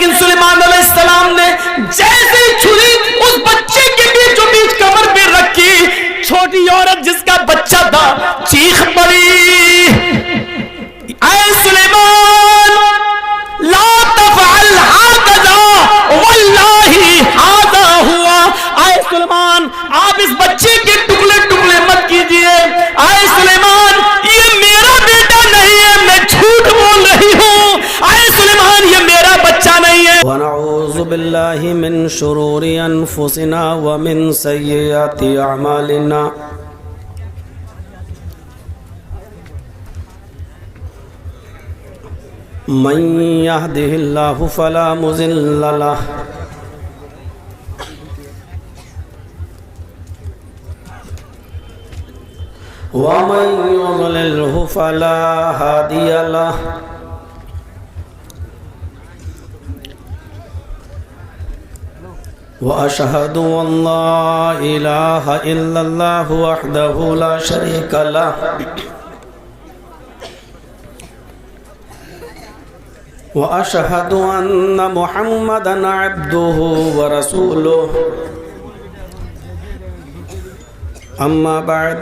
लेकिन सुलेमान अलैहिस्सलाम ने जैसे छुरी उस बच्चे के बीचों बीच कमर पे रखी, छोटी औरत जिसका बच्चा था चीख पड़ी, ऐ सुलेमान ला तफअल हाकज़ा वल्लाही हाज़ा हुआ। ऐ सुलेमान आप इस बच्चे के टुकड़े टुकड़े मत कीजिए। ऐ सुलेमान ये मेरा बेटा नहीं है, मैं झूठ बोल रही हूँ। ऐ सुलेमान ये मेरा बच्चा नहीं है। व नऊज़ु बिल्लाहि मिन शुरूरि अनफुसिना व मिन सय्यिआति अअमालिना। मन यहदिहिल्लाहु फला मुज़िल्ल लहु व मन युज़लिल्हु फला हादिय लहु। व अशहदु अल्ला इलाहा इल्लल्लाहु वहदहु ला शरीका लहु व अशहदु अन्न मुहम्मदन अब्दुहु व रसूलुहु। अम्मा बाद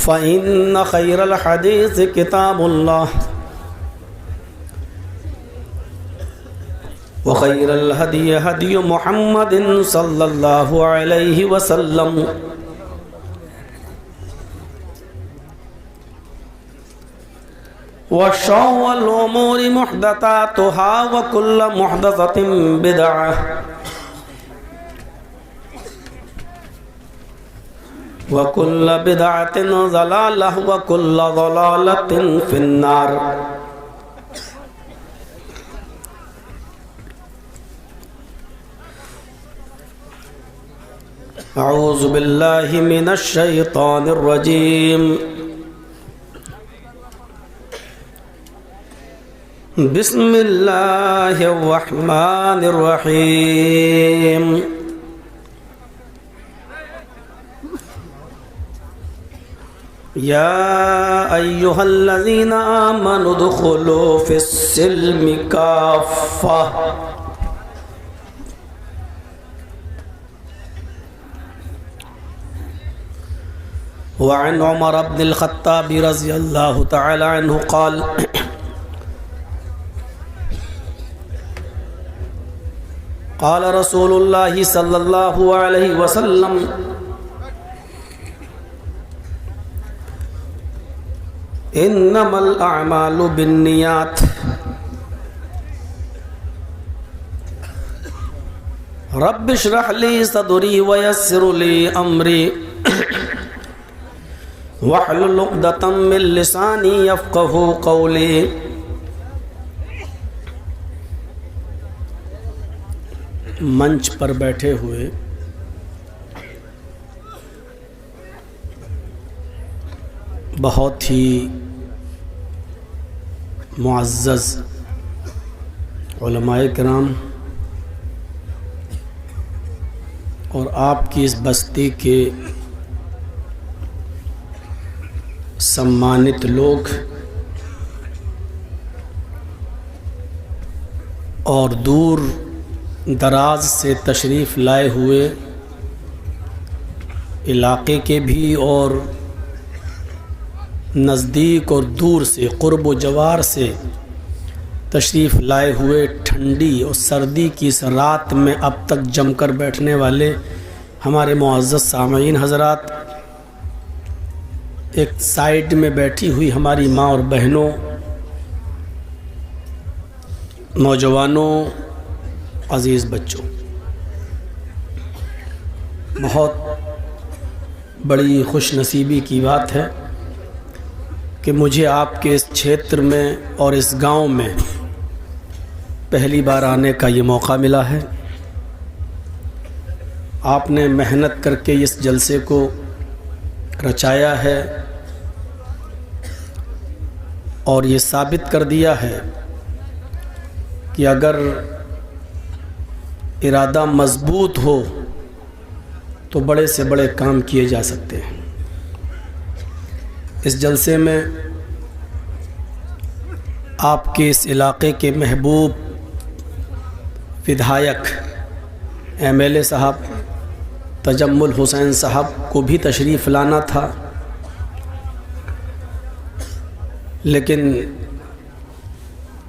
फ़इन्न खैरल हदीस किताबुल्लाह व खैरल हदी हदी मुहम्मदिन सल्लल्लाहु अलैहि वसल्लम व शर्रुल उमूरि मुहदसातुहा व कुल्लु मुहदसतिन बिदअह व कुल्लु बिदअतिन ज़लालह व कुल्लु ज़लालतिन फिन्नार। अऊज़ु बिल्लाहि मिनश शैतानिर रजीम। बिस्मिल्लाहिर रहमानिर रहीम। या अय्युहल्लज़ीना आमनु दुखुलू फिस्सिल्मि काफ़्फ़ा। वअन उमर इब्नुल ख़त्ताब रज़ियल्लाहु तआला अन्हु क़ाल क़ाल रसूलुल्लाहि सल्लल्लाहु अलैहि वसल्लम इन्नमल अअमालु बिन्नियात। रब्बि इश्रह ली सदरी व यस्सिर ली अमरी वहलुल उक़दतम मिन लिसानी यफ़क़हू क़ौली। मंच पर बैठे हुए बहुत ही मुअज़्ज़ज़ उलमाए किराम और आपकी इस बस्ती के सम्मानित लोग और दूर दराज से तशरीफ़ लाए हुए इलाके के भी और नज़दीक और दूर से क़ुर्ब व जवार से तशरीफ़ लाए हुए ठंडी और सर्दी की इस रात में अब तक जमकर बैठने वाले हमारे मुअज़्ज़ज़ सामईन हज़रात, एक साइड में बैठी हुई हमारी माँ और बहनों, नौजवानों, अज़ीज़ बच्चों, बहुत बड़ी खुशनसीबी की बात है कि मुझे आपके इस क्षेत्र में और इस गांव में पहली बार आने का ये मौका मिला है। आपने मेहनत करके इस जलसे को रचाया है और ये साबित कर दिया है कि अगर इरादा मजबूत हो तो बड़े से बड़े काम किए जा सकते हैं। इस जलसे में आपके इस इलाके के महबूब विधायक MLA साहब तजम्मुल हुसैन साहब को भी तशरीफ़ लाना था, लेकिन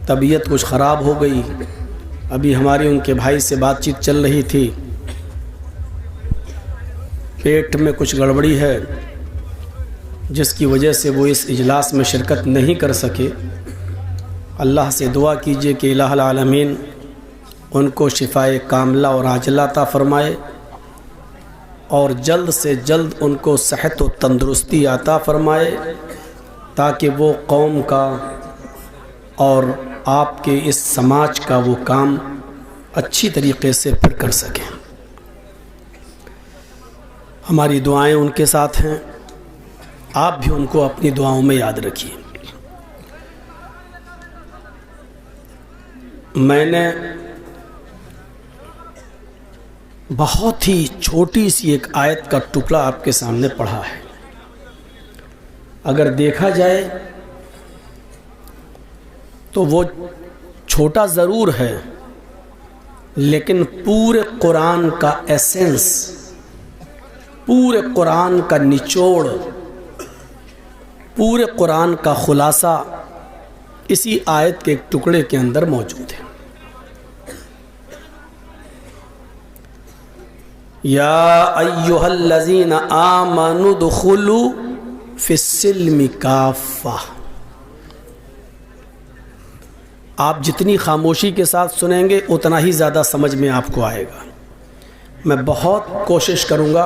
तबीयत कुछ ख़राब हो गई। अभी हमारी उनके भाई से बातचीत चल रही थी, पेट में कुछ गड़बड़ी है जिसकी वजह से वो इस इजलास में शिरकत नहीं कर सके। अल्लाह से दुआ कीजिए कि इलाहुल आलमीन उनको शिफाए कामिला और आजिला अता फरमाए और जल्द से जल्द उनको सेहत व तंदुरुस्ती अता फरमाए, ताकि वो कौम का और आपके इस समाज का वो काम अच्छी तरीक़े से फिर कर सकें। हमारी दुआएं उनके साथ हैं, आप भी उनको अपनी दुआओं में याद रखिए। मैंने बहुत ही छोटी सी एक आयत का टुकड़ा आपके सामने पढ़ा है। अगर देखा जाए तो वो छोटा ज़रूर है, लेकिन पूरे कुरान का एसेंस, पूरे कुरान का निचोड़, पूरे कुरान का खुलासा इसी आयत के एक टुकड़े के अंदर मौजूद है। या अय्युहल्लज़ीना आमनु दुखुलू फिस्सिल्मि काफ़ा। आप जितनी खामोशी के साथ सुनेंगे उतना ही ज़्यादा समझ में आपको आएगा। मैं बहुत कोशिश करूँगा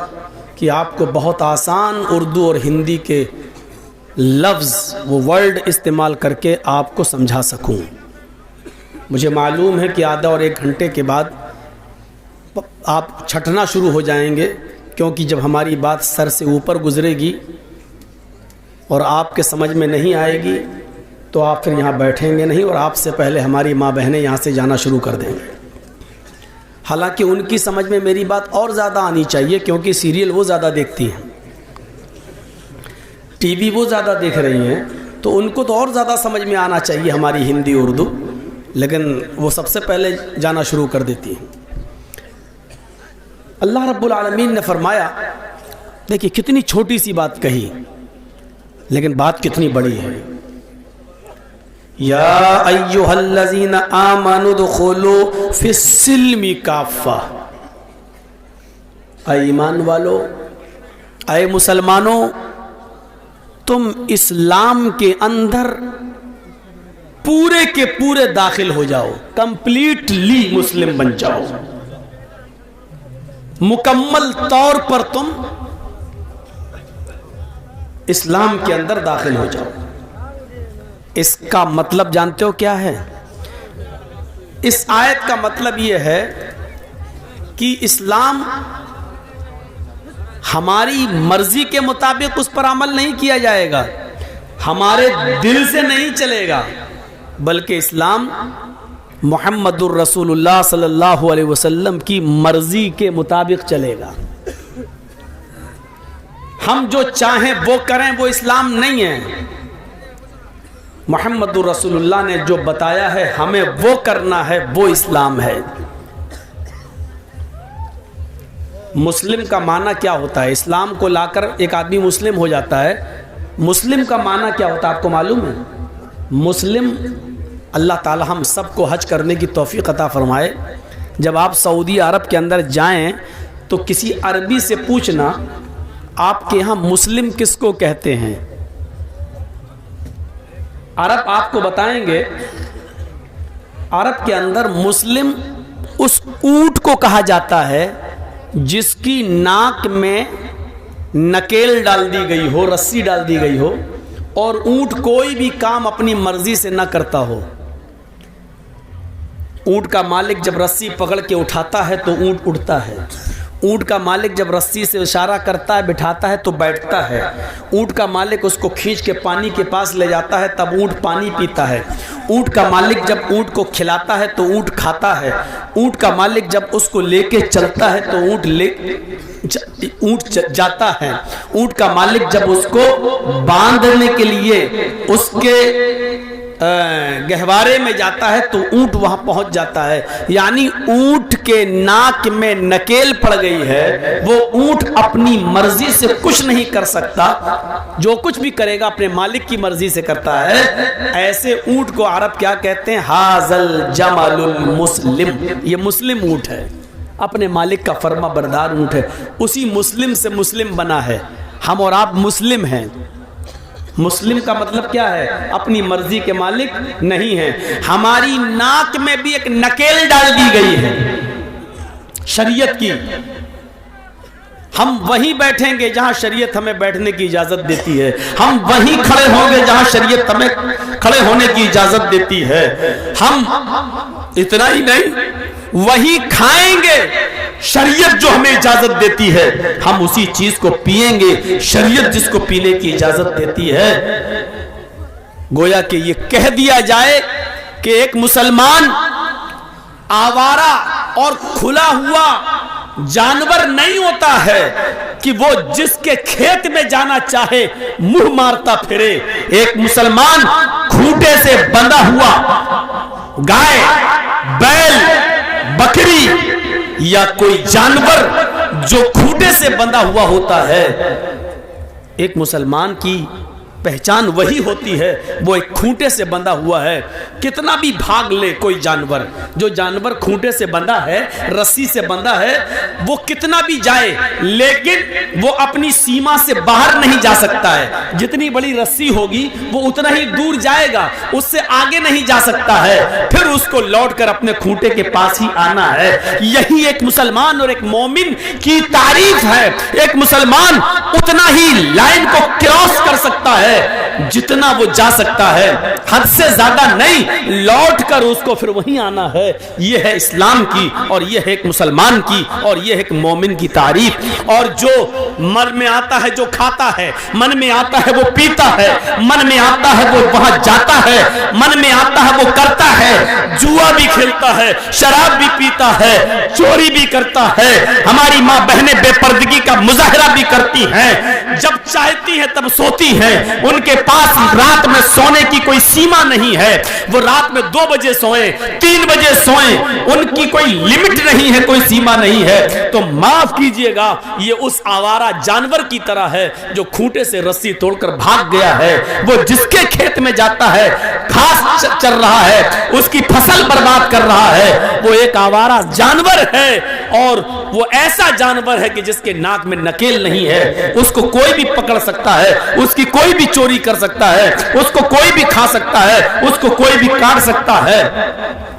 कि आपको बहुत आसान उर्दू और हिंदी के लफ्ज़, वो वर्ड इस्तेमाल करके आपको समझा सकूं। मुझे मालूम है कि आधा और 1 घंटे के बाद आप छटना शुरू हो जाएंगे, क्योंकि जब हमारी बात सर से ऊपर गुजरेगी और आपके समझ में नहीं आएगी तो आप फिर यहाँ बैठेंगे नहीं और आपसे पहले हमारी माँ बहनें यहाँ से जाना शुरू कर देंगे। हालांकि उनकी समझ में मेरी बात और ज़्यादा आनी चाहिए, क्योंकि सीरियल वो ज़्यादा देखती हैं, टीवी वो ज़्यादा देख रही हैं, तो उनको तो और ज़्यादा समझ में आना चाहिए हमारी हिंदी उर्दू, लेकिन वो सबसे पहले जाना शुरू कर देती हैं। अल्लाह रब्बुल आलमीन ने फरमाया, देखिए कितनी छोटी सी बात कही, लेकिन बात कितनी बड़ी है। या अय्युहल्लज़ीना आमनु दुखुलू फिस्सिल्मि काफ़ा। ऐ ईमान वालो, ऐ मुसलमानों, तुम इस्लाम के अंदर पूरे के पूरे दाखिल हो जाओ, कंप्लीटली मुस्लिम बन जाओ, मुकम्मल तौर पर तुम इस्लाम के अंदर दाखिल हो जाओ। इसका मतलब जानते हो क्या है? इस आयत का मतलब यह है कि इस्लाम हमारी मर्जी के मुताबिक उस पर अमल नहीं किया जाएगा, हमारे दिल से नहीं चलेगा, बल्कि इस्लाम मुहम्मदुर रसूलुल्लाह सल्लल्लाहु अलैहि वसल्लम की मर्जी के मुताबिक चलेगा। हम जो चाहें वो करें वो इस्लाम नहीं है। मुहम्मदुर रसूलुल्लाह ने जो बताया है हमें वो करना है, वो इस्लाम है। मुस्लिम का माना क्या होता है? इस्लाम को लाकर एक आदमी मुस्लिम हो जाता है। मुस्लिम का माना क्या होता है आपको मालूम है? मुस्लिम, अल्लाह ताला हम सबको हज करने की तौफीक अता फरमाए। जब आप सऊदी अरब के अंदर जाएं तो किसी अरबी से पूछना आपके यहाँ मुस्लिम किसको कहते हैं। अरब आपको बताएंगे, अरब के अंदर मुस्लिम उस ऊंट को कहा जाता है जिसकी नाक में नकेल डाल दी गई हो, रस्सी डाल दी गई हो, और ऊंट कोई भी काम अपनी मर्जी से न करता हो। ऊंट का मालिक जब रस्सी पकड़ के उठाता है तो ऊंट उड़ता है। ऊंट का मालिक जब रस्सी से इशारा करता है, बिठाता है तो बैठता है। ऊंट का मालिक उसको खींच के पानी के पास ले जाता है, तब ऊंट पानी पीता है। ऊंट का मालिक जब ऊंट को खिलाता है तो ऊंट खाता है। ऊंट का मालिक जब उसको लेके चलता है तो ऊंट जाता है। ऊंट का मालिक जब उसको बांधने के लिए उसके गहवारे में जाता है तो ऊंट वहां पहुंच जाता है, यानी ऊंट के नाक में नकेल पड़ गई है। वो ऊंट अपनी मर्जी से कुछ नहीं कर सकता, जो कुछ भी करेगा अपने मालिक की मर्जी से करता है। ऐसे ऊंट को अरब क्या कहते हैं? हाजल जमालुल मुस्लिम, ये मुस्लिम ऊंट है, अपने मालिक का फर्मा बरदार ऊंट है। उसी मुस्लिम से मुस्लिम बना है। हम और आप मुस्लिम हैं। मुस्लिम का मतलब क्या है? अपनी मर्जी के मालिक नहीं है। हमारी नाक में भी एक नकेल डाल दी गई है शरीयत की। हम वहीं बैठेंगे जहां शरीयत हमें बैठने की इजाजत देती है, हम वहीं खड़े होंगे जहां शरीयत हमें खड़े होने की इजाजत देती है। हम इतना ही नहीं, वही खाएंगे शरीयत जो हमें इजाजत देती है, हम उसी चीज को पिएंगे शरीयत जिसको पीने की इजाजत देती है। गोया कि ये कह दिया जाए कि एक मुसलमान आवारा और खुला हुआ जानवर नहीं होता है कि वो जिसके खेत में जाना चाहे मुंह मारता फिरे। एक मुसलमान खूंटे से बंधा हुआ गाय, बैल, बकरी या कोई जानवर जो खूंटे से बंधा हुआ होता है, एक मुसलमान की पहचान वही होती है, वो एक खूंटे से बंधा हुआ है। कितना भी भाग ले कोई जानवर, जो जानवर खूंटे से बंधा है, रस्सी से बंधा है, वो कितना भी जाए लेकिन वो अपनी सीमा से बाहर नहीं जा सकता है। जितनी बड़ी रस्सी होगी वो उतना ही दूर जाएगा, उससे आगे नहीं जा सकता है, फिर उसको लौटकर अपने खूंटे के पास ही आना है। यही एक मुसलमान और एक मोमिन की तारीफ है। एक मुसलमान उतना ही लाइन को क्रॉस कर सकता है जितना वो जा सकता है, हद से ज्यादा नहीं, लौट कर उसको फिर वहीं आना है। यह है इस्लाम की, और यह है एक मुसलमान की, और यह है एक मोमिन की तारीफ। और जो मन में आता है जो खाता है, मन में आता है वो पीता है, मन में आता है वो वहां जाता है, मन में आता है वो करता है, जुआ भी खेलता है, शराब भी पीता है, चोरी भी करता है। हमारी मां बहनें बेपर्दगी का मुजाहरा भी करती हैं, जब चाहती हैं तब सोती हैं। उनके पास रात में सोने की कोई सीमा नहीं है, वो रात में 2 बजे सोए, 3 बजे सोए, उनकी कोई लिमिट नहीं है, कोई सीमा नहीं है। तो माफ कीजिएगा, ये उस आवारा जानवर की तरह है जो खूंटे से रस्सी तोड़कर भाग गया है। वो जिसके खेत में जाता है, घास चर रहा है, उसकी फसल बर्बाद कर रहा है, वो एक आवारा जानवर है। और वो ऐसा जानवर है कि जिसके नाक में नकेल नहीं है, उसको कोई भी पकड़ सकता है, उसकी कोई भी चोरी कर सकता है, उसको कोई भी खा सकता है, उसको कोई भी काट सकता है,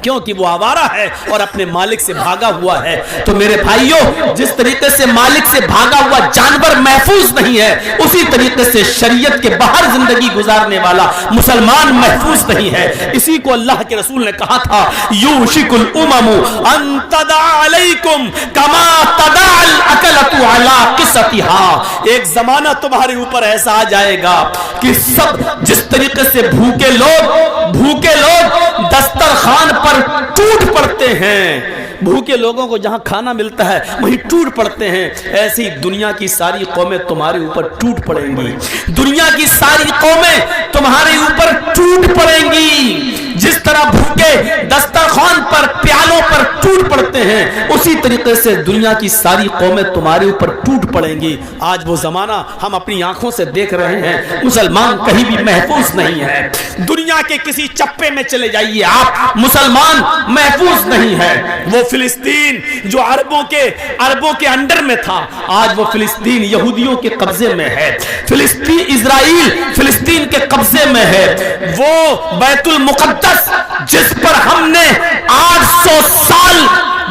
क्योंकि वो आवारा है और अपने मालिक से भागा हुआ है। तो मेरे भाइयों, जिस तरीके से मालिक से भागा हुआ जानवर महफूज नहीं है, उसी तरीके से शरीयत के बाहर जिंदगी गुजारने वाला मुसलमान महफूज नहीं है। इसी को अल्लाह के रसूल ने कहा था, यूशिकुल उममु अन तदा अलैकुम कमा तदाल अकलतु अला किसतिहा। एक जमाना तुम्हारे ऊपर ऐसा आ जाएगा कि सब जिस तरीके से भूखे लोग दस्तरखान पर टूट पड़ते हैं, भूखे लोगों को जहां खाना मिलता है वहीं टूट पड़ते हैं, ऐसी दुनिया की सारी कौमें तुम्हारे ऊपर टूट पड़ेंगी। दुनिया की सारी कौमें तुम्हारे ऊपर टूट पड़ेंगी। जिस तरह भूखे दस्तरखान पर, प्यालों पर टूट पड़ते हैं, उसी तरीके से दुनिया की सारी कौमें तुम्हारे ऊपर टूट पड़ेंगी। आज वो जमाना हम अपनी आंखों से देख रहे हैं। मुसलमान कहीं भी महफूज नहीं है। दुनिया के किसी चप्पे में चले जाइए आप, मुसलमान महफूज नहीं है। वो फिलिस्तीन जो अरबों के अंडर में था, आज वो फिलिस्तीन यहूदियों के कब्जे में है। फिलिस्तीन, इजराइल फिलिस्तीन के कब्जे में है। वो बैतुल मुकद्दस जिस पर हमने 800 साल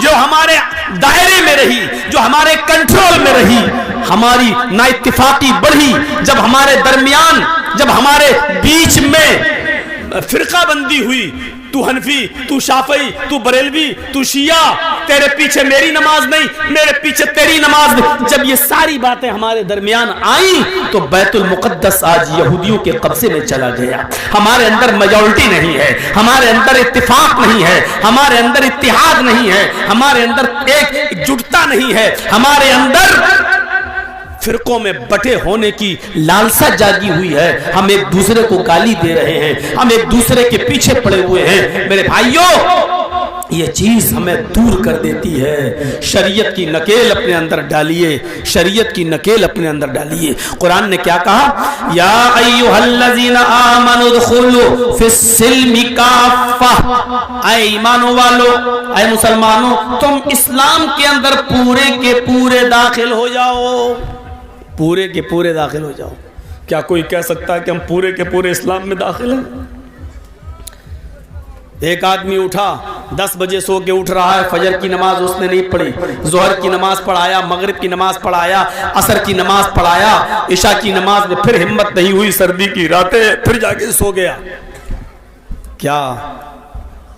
जो हमारे दायरे में रही, जो हमारे कंट्रोल में रही, हमारी नाइत्तिफाकी बढ़ी, जब हमारे दरमियान, जब हमारे बीच में फिरकाबंदी हुई, तू हनफी, तू शाफई, तू बरेलवी, तू शिया, तेरे पीछे मेरी नमाज नहीं, मेरे पीछे तेरी नमाज नहीं, जब ये सारी बातें हमारे दरमियान आई तो बैतुल मुकद्दस आज यहूदियों के कब्जे में चला गया। हमारे अंदर मेजॉरिटी नहीं है, हमारे अंदर इत्तिफाक नहीं है, हमारे अंदर इत्तिहाद नहीं है, हमारे अंदर एक एकजुटता नहीं है, हमारे अंदर फिरकों में बटे होने की लालसा जागी हुई है। हम एक दूसरे को गाली दे रहे हैं, हम एक दूसरे के पीछे पड़े हुए हैं। मेरे भाइयों, ये चीज हमें दूर कर देती है। शरीयत की नकेल अपने अंदर डालिए, शरीयत की नकेल अपने अंदर डालिए। कुरान ने क्या कहा? या अय्युहल्लज़ीना आमनु दुखुलू फिस्सिल्मि काफ़ा, ऐ ईमानो वालो, ऐ मुसलमानों, तुम इस्लाम के अंदर पूरे के पूरे दाखिल हो जाओ, पूरे के पूरे दाखिल हो जाओ। क्या कोई कह सकता है कि हम पूरे के पूरे इस्लाम में दाखिल हैं? एक आदमी उठा, 10 बजे सो के उठ रहा है, फजर की नमाज उसने नहीं पढ़ी, जोहर की नमाज पढ़ाया, मगरिब की नमाज पढ़ाया, असर की नमाज पढ़ाया, इशा की नमाज में फिर हिम्मत नहीं हुई, सर्दी की रातें, फिर जाके सो गया। क्या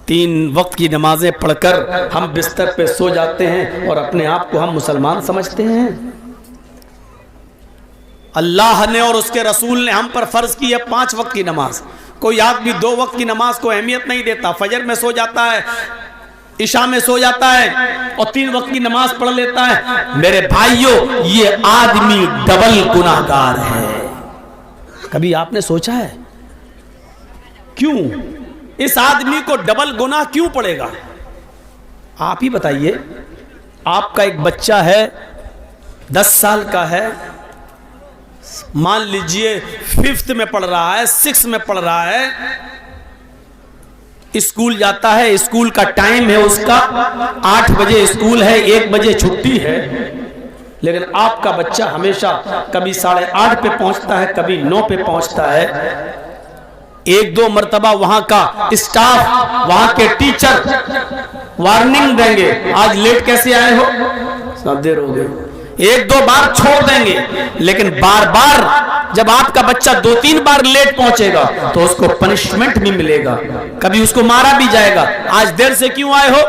3 वक्त की नमाजें पढ़कर हम बिस्तर पे सो जाते हैं और अपने आप को हम मुसलमान समझते हैं? अल्लाह ने और उसके रसूल ने हम पर फर्ज की है 5 वक्त की नमाज। कोई आदमी 2 वक्त की नमाज को अहमियत नहीं देता, फजर में सो जाता है, इशा में सो जाता है और 3 वक्त की नमाज पढ़ लेता है। मेरे भाइयों, ये आदमी डबल गुनाहगार है। कभी आपने सोचा है क्यों इस आदमी को डबल गुनाह क्यों पड़ेगा? आप ही बताइए। आपका एक बच्चा है, 10 साल का है, मान लीजिए 5th में पढ़ रहा है, 6th में पढ़ रहा है, स्कूल जाता है, स्कूल का टाइम है उसका 8 बजे स्कूल है, 1 बजे छुट्टी है, लेकिन आपका बच्चा हमेशा कभी 8:30 पे पहुंचता है, कभी 9 पे पहुंचता है। 1-2 मरतबा वहां का स्टाफ, वहां के टीचर वार्निंग देंगे, आज लेट कैसे आए हो, सब देर हो गई, 1-2 बार छोड़ देंगे, लेकिन बार बार जब आपका बच्चा 2-3 बार लेट पहुंचेगा तो उसको पनिशमेंट भी मिलेगा, कभी उसको मारा भी जाएगा। आज देर से क्यों आए हो,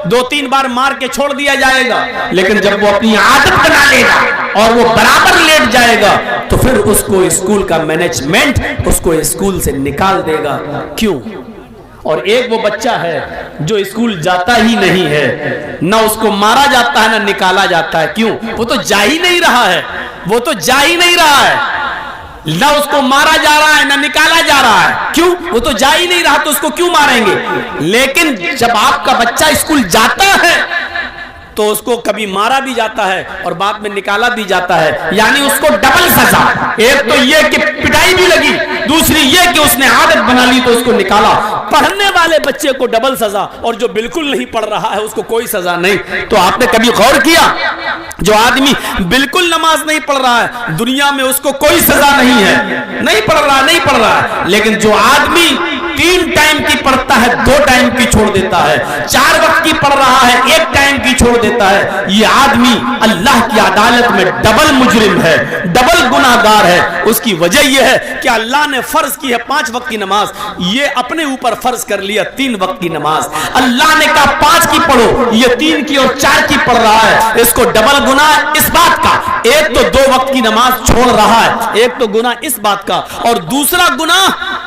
2-3 बार मार के छोड़ दिया जाएगा, लेकिन जब वो अपनी आदत बना लेगा और वो बराबर लेट जाएगा तो फिर उसको स्कूल का मैनेजमेंट उसको स्कूल से निकाल देगा। क्यों? और एक वो बच्चा है जो स्कूल जाता ही नहीं है, ना उसको मारा जाता है ना निकाला जाता है। क्यों? वो तो जा ही नहीं रहा है, वो तो जा ही नहीं रहा है, ना उसको मारा जा रहा है ना निकाला जा रहा है। क्यों? वो तो जा ही नहीं रहा, तो उसको क्यों मारेंगे? लेकिन जब आपका बच्चा स्कूल जाता है तो उसको कभी मारा भी जाता है और बाद में निकाला भी जाता है, यानी उसको डबल सजा। एक तो ये कि पिटाई भी लगी, दूसरी ये कि उसने आदत बना ली तो उसको निकाला। पढ़ने वाले बच्चे को डबल सजा और जो बिल्कुल नहीं पढ़ रहा है उसको कोई सजा नहीं। तो आपने कभी गौर किया, जो आदमी बिल्कुल नमाज नहीं पढ़ रहा है दुनिया में उसको कोई सजा नहीं है, नहीं पढ़ रहा है, लेकिन जो आदमी 3 टाइम की पढ़ता है 2 टाइम की छोड़ देता है, 4 वक्त की पढ़ रहा है 1 टाइम की छोड़ देता है, ये आदमी अल्लाह की अदालत में डबल मुजरिम है, डबल गुनाहगार है। उसकी वजह यह है कि अल्लाह ने फर्ज की है 5 वक्त की नमाज, ये अपने ऊपर फर्ज कर लिया 3 वक्त की नमाज। अल्लाह ने कहा 5 की पढ़ो, ये 3 की और 4 की पढ़ रहा है। इसको डबल गुनाह इस बात का, एक तो 2 वक्त की नमाज छोड़ रहा है, एक तो गुनाह इस बात का, और दूसरा गुनाह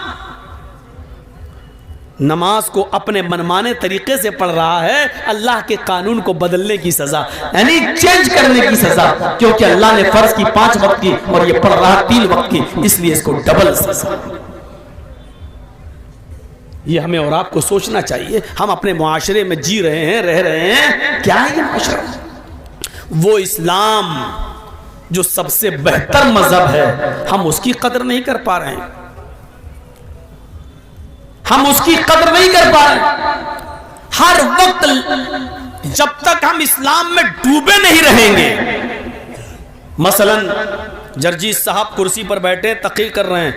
नमाज को अपने मनमाने तरीके से पढ़ रहा है, अल्लाह के कानून को बदलने की सजा, यानी चेंज करने की सजा, क्योंकि अल्लाह ने फर्ज की 5 वक्त की और ये पढ़ रहा 3 वक्त की, इसलिए इसको डबल सजा। ये हमें और आपको सोचना चाहिए। हम अपने मुआशरे में जी रहे हैं, रह रहे हैं, क्या है ये मुआशरा? वो इस्लाम जो सबसे बेहतर मजहब है, हम उसकी कदर नहीं कर पा रहे हैं, हम उसकी कदर नहीं कर पा रहे। हर वक्त जब तक हम इस्लाम में डूबे नहीं रहेंगे, मसलन जर्जीस साहब कुर्सी पर बैठे तकरीर कर रहे हैं,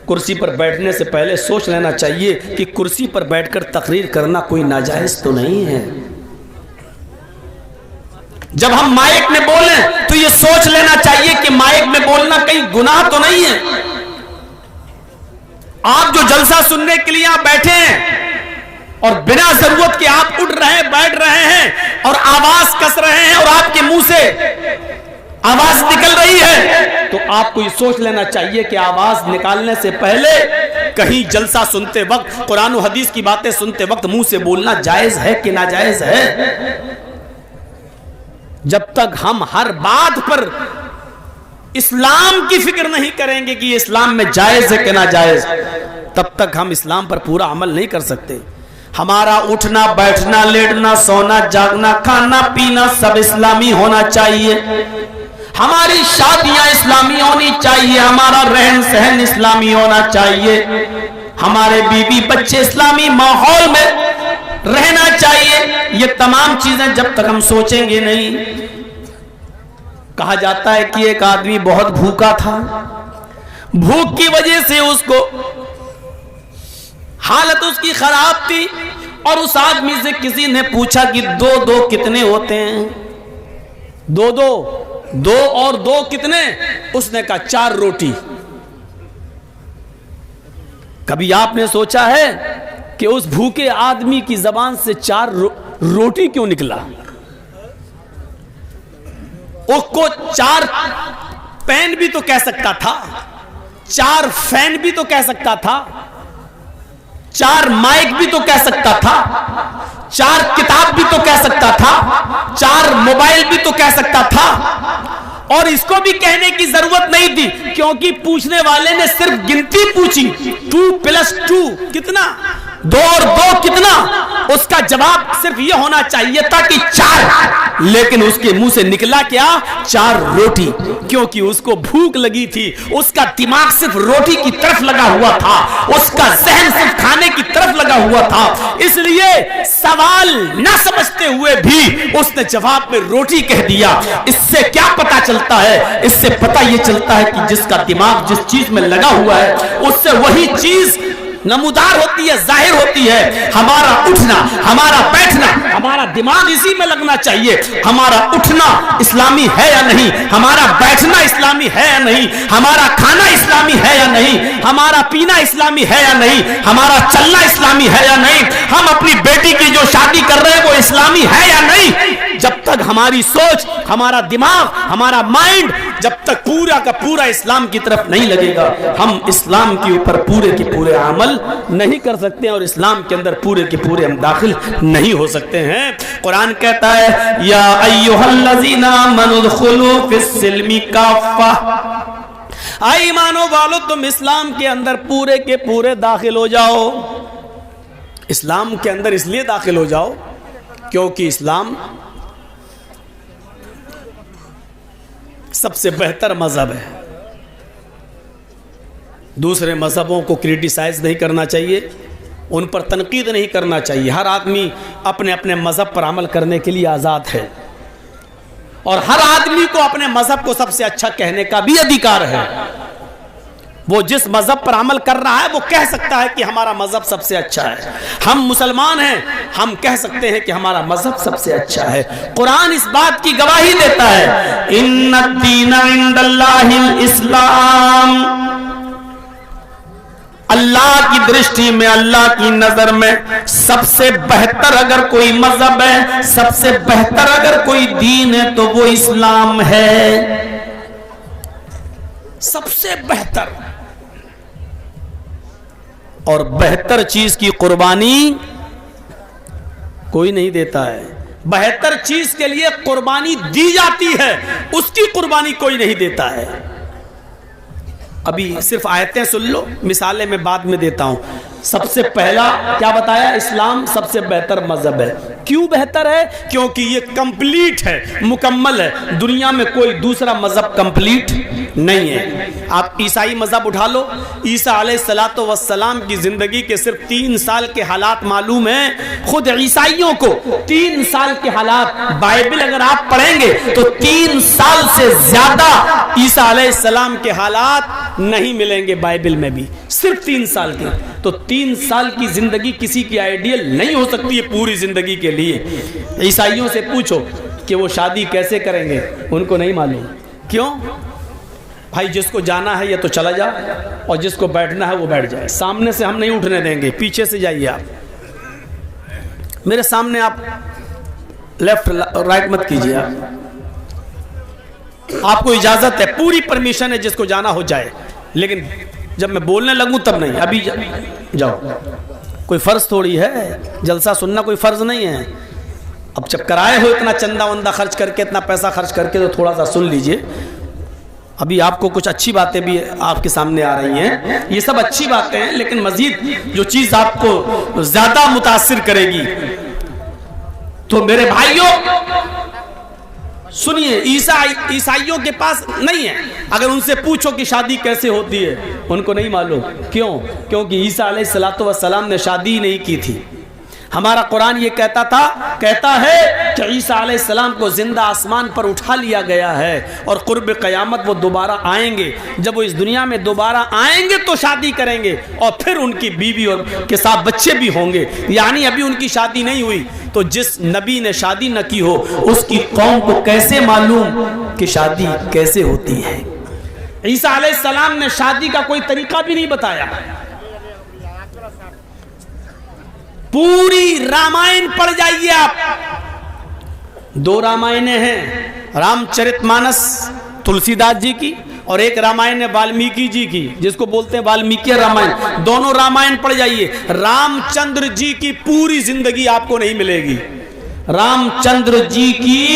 कुर्सी पर बैठने से पहले सोच लेना चाहिए कि कुर्सी पर बैठकर तकरीर करना कोई नाजायज तो नहीं है। जब हम माइक में बोलें तो ये सोच लेना चाहिए कि माइक में बोलना कहीं गुनाह तो नहीं है। आप जो जलसा सुनने के लिए आप बैठे हैं और बिना जरूरत के आप उठ रहे हैं, बैठ रहे हैं और आवाज कस रहे हैं और आपके मुंह से आवाज निकल रही है, तो आपको ये सोच लेना चाहिए कि आवाज निकालने से पहले कहीं जलसा सुनते वक्त, कुरान और हदीस की बातें सुनते वक्त मुंह से बोलना जायज है कि नाजायज है। जब तक हम हर बात पर इस्लाम की फिक्र नहीं करेंगे कि इस्लाम में जायज है कि ना जायज, तब तक हम इस्लाम पर पूरा अमल नहीं कर सकते। हमारा उठना बैठना लेटना सोना जागना खाना पीना सब इस्लामी होना चाहिए। हमारी शादियां इस्लामी होनी चाहिए, हमारा रहन सहन इस्लामी होना चाहिए, हमारे बीवी बच्चे इस्लामी माहौल में रहना चाहिए। ये तमाम चीजें जब तक हम सोचेंगे नहीं। कहा जाता है कि एक आदमी बहुत भूखा था, भूख की वजह से उसको हालत उसकी खराब थी, और उस आदमी से किसी ने पूछा कि दो दो कितने होते हैं? दो दो, दो और दो कितने? उसने कहा 4 रोटी। कभी आपने सोचा है कि उस भूखे आदमी की जबान से 4 रोटी क्यों निकला? उसको 4 पेन भी तो कह सकता था, 4 फैन भी तो कह सकता था, 4 माइक भी तो कह सकता था, 4 किताब भी तो कह सकता था, 4 मोबाइल भी तो कह सकता था। और इसको भी कहने की जरूरत नहीं थी, क्योंकि पूछने वाले ने सिर्फ गिनती पूछी, 2 + 2 कितना, 2 और 2 कितना? उसका जवाब सिर्फ यह होना चाहिए था कि 4, लेकिन उसके मुंह से निकला क्या? 4 रोटी, क्योंकि उसको भूख लगी थी। उसका दिमाग सिर्फ रोटी की तरफ लगा हुआ था, उसका जहन सिर्फ खाने की तरफ लगा हुआ था। इसलिए सवाल न समझते हुए भी उसने जवाब में रोटी कह दिया। इससे क्या पता चलता है? इससे पता यह चलता है कि जिसका दिमाग जिस चीज में लगा हुआ है उससे वही चीज नमूदार होती है, जाहिर होती है। हमारा उठना, हमारा बैठना, हमारा दिमाग इसी में लगना चाहिए। हमारा उठना इस्लामी है या नहीं, हमारा बैठना इस्लामी है या नहीं, हमारा खाना इस्लामी है या नहीं, हमारा पीना इस्लामी है या नहीं, हमारा चलना इस्लामी है या नहीं, हम अपनी बेटी की जो शादी कर रहे हैं वो इस्लामी है या नहीं। जब तक हमारी सोच, हमारा दिमाग, हमारा माइंड जब तक पूरा का पूरा इस्लाम की तरफ नहीं लगेगा, हम इस्लाम के ऊपर पूरे के पूरे अमल नहीं कर सकते और इस्लाम के अंदर पूरे के पूरे हम दाखिल नहीं हो सकते हैं। कुरान कहता है या अय्युहल्लज़ीना आमनू उदखुलू फिस्सिल्मी काफ़ा, आई ईमानो वालो तुम इस्लाम के अंदर पूरे के पूरे दाखिल हो जाओ। इस्लाम के अंदर इसलिए दाखिल हो जाओ क्योंकि इस्लाम सबसे बेहतर मजहब है। दूसरे मजहबों को क्रिटिसाइज नहीं करना चाहिए, उन पर तनकीद नहीं करना चाहिए। हर आदमी अपने अपने मजहब पर अमल करने के लिए आज़ाद है और हर आदमी को अपने मजहब को सबसे अच्छा कहने का भी अधिकार है। वो जिस मजहब पर अमल कर रहा है वो कह सकता है कि हमारा मजहब सबसे अच्छा है। हम मुसलमान हैं, हम कह सकते हैं कि हमारा मजहब सबसे अच्छा है। कुरान इस बात की गवाही देता है, इन्नद्दीन इंदल्लाहिल इस्लाम, अल्लाह की दृष्टि में, अल्लाह की नजर में सबसे बेहतर अगर कोई मजहब है, सबसे बेहतर अगर कोई दीन है तो वो इस्लाम है। सबसे बेहतर और बेहतर चीज की कुर्बानी कोई नहीं देता है। बेहतर चीज के लिए कुर्बानी दी जाती है, उसकी कुर्बानी कोई नहीं देता है। अभी सिर्फ आयतें सुन लो, मिसालें मैं बाद में देता हूं। सबसे पहला क्या बताया? इस्लाम सबसे बेहतर मजहब है। क्यों बेहतर है? क्योंकि ये कंप्लीट है, मुकम्मल है। दुनिया में कोई दूसरा मजहब कंप्लीट नहीं है। आप ईसाई मजहब उठा लो, ईसा अलैहिस्सलातु वस्सलाम की जिंदगी के सिर्फ 3 साल के हालात मालूम हैं। खुद ईसाइयों को 3 साल के हालात, बाइबल अगर आप पढ़ेंगे तो 3 साल से ज्यादा ईसा अलैहिस्सलाम के हालात नहीं मिलेंगे बाइबल में भी, सिर्फ 3 साल के। तो 3 साल की जिंदगी किसी की आइडियल नहीं हो सकती है पूरी जिंदगी के लिए। ईसाइयों से पूछो कि वो शादी कैसे करेंगे, उनको नहीं मालूम। क्यों भाई? जिसको जाना है ये तो चला जाए और जिसको बैठना है वो बैठ जाए। सामने से हम नहीं उठने देंगे, पीछे से जाइए आप। मेरे सामने आप लेफ्ट राइट मत कीजिए। आपको इजाजत है, पूरी परमिशन है, जिसको जाना हो जाए। लेकिन जब मैं बोलने लगूं तब नहीं। अभी जाओ, कोई फर्ज थोड़ी है, जलसा सुनना कोई फर्ज नहीं है। अब जब कराए हो इतना चंदा वंदा खर्च करके, इतना पैसा खर्च करके, तो थोड़ा सा सुन लीजिए। अभी आपको कुछ अच्छी बातें भी आपके सामने आ रही हैं, ये सब अच्छी बातें हैं, लेकिन मजीद जो चीज आपको ज्यादा मुतासिर करेगी, तो मेरे भाइयों सुनिए, ईसाइयों के पास नहीं है। अगर उनसे पूछो कि शादी कैसे होती है, उनको नहीं मालूम। क्यों? क्योंकि ईसा अलैहिस्सलातु वस्सलाम ने शादी नहीं की थी। हमारा कुरान ये कहता है कि ईसा अलैहिस्सलाम को जिंदा आसमान पर उठा लिया गया है और कुर्ब क़यामत वो दोबारा आएंगे। जब वो इस दुनिया में दोबारा आएंगे तो शादी करेंगे और फिर उनकी बीवी और के साथ बच्चे भी होंगे। यानी अभी उनकी शादी नहीं हुई। तो जिस नबी ने शादी न की हो उसकी कौम को कैसे मालूम कि शादी कैसे होती है? ईसा अलैहिस्सलाम ने शादी का कोई तरीका भी नहीं बताया। पूरी रामायण पढ़ जाइए आप। 2 रामायणें हैं, रामचरितमानस तुलसीदास जी की और एक रामायण है वाल्मीकि जी की, जिसको बोलते हैं वाल्मीकि रामायण। दोनों रामायण पढ़ जाइए। रामचंद्र जी की पूरी जिंदगी आपको नहीं मिलेगी। रामचंद्र जी की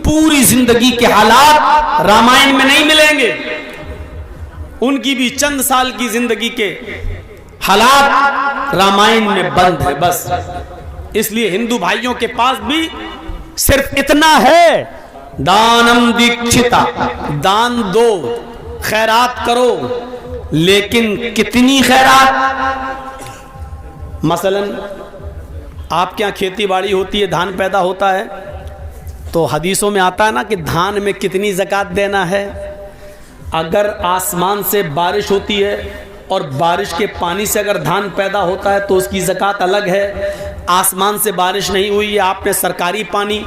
पूरी जिंदगी के हालात रामायण में नहीं मिलेंगे। उनकी भी चंद साल की जिंदगी के हालात रामायण में बंद है बस। इसलिए हिंदू भाइयों के पास भी सिर्फ इतना है, दानम दीक्षिता, दान दो, खैरात करो, लेकिन कितनी खैरात? मसलन आपके यहाँ खेती बाड़ी होती है, धान पैदा होता है, तो हदीसों में आता है ना कि धान में कितनी ज़कात देना है। अगर आसमान से बारिश होती है और बारिश के पानी से अगर धान पैदा होता है तो उसकी ज़कात अलग है। आसमान से बारिश नहीं हुई है, आपने सरकारी पानी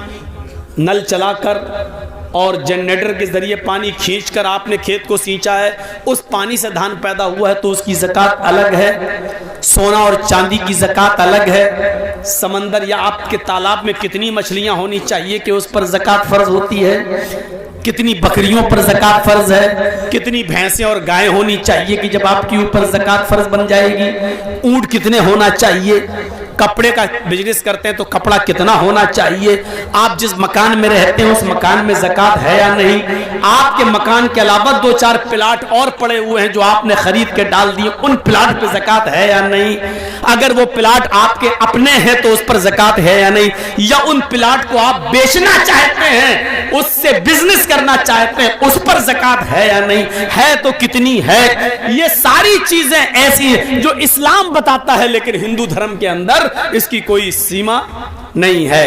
नल चलाकर और जनरेटर के ज़रिए पानी खींचकर आपने खेत को सींचा है, उस पानी से धान पैदा हुआ है तो उसकी ज़कात अलग है। सोना और चांदी की ज़कात अलग है। समंदर या आपके तालाब में कितनी मछलियां होनी चाहिए कि उस पर ज़कात फ़र्ज होती है। कितनी बकरियों पर ज़कात फ़र्ज है। कितनी भैंसें और गाय होनी चाहिए कि जब आपके ऊपर ज़कात फ़र्ज बन जाएगी। ऊंट कितने होना चाहिए। कपड़े का बिजनेस करते हैं तो कपड़ा कितना होना चाहिए। आप जिस मकान में रहते हैं उस मकान में ज़कात है या नहीं। आपके मकान के अलावा 2-4 प्लाट और पड़े हुए हैं जो आपने खरीद के डाल दिए, उन प्लाट पे ज़कात है या नहीं। अगर वो प्लाट आपके अपने हैं तो उस पर ज़कात है या नहीं। या उन प्लाट को आप बेचना चाहते हैं, उससे बिजनेस करना चाहते हैं, उस पर ज़कात है या नहीं। है तो कितनी है। ये सारी चीजें ऐसी हैं जो इस्लाम बताता है, लेकिन हिंदू धर्म के अंदर इसकी कोई सीमा नहीं है।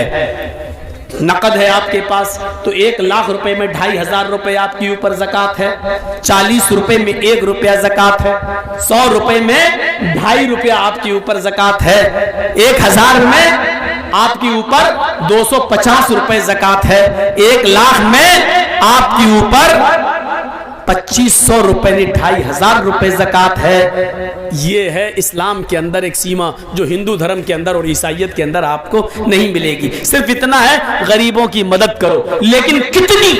नकद है आपके पास तो 1 लाख रुपए में 2,500 रुपए आपके ऊपर ज़कात है। 40 रुपए में 1 रुपया ज़कात है। 100 रुपए में 2.5 रुपया आपके ऊपर ज़कात है। 1000 में आपके ऊपर 250 रुपए ज़कात है। 1 लाख में आपके ऊपर 2500 रुपए नहीं 2,500 रुपए ज़कात है। ये है इस्लाम के अंदर एक सीमा जो हिंदू धर्म के अंदर और ईसाइयत के अंदर आपको नहीं मिलेगी। सिर्फ इतना है, गरीबों की मदद करो, लेकिन कितनी,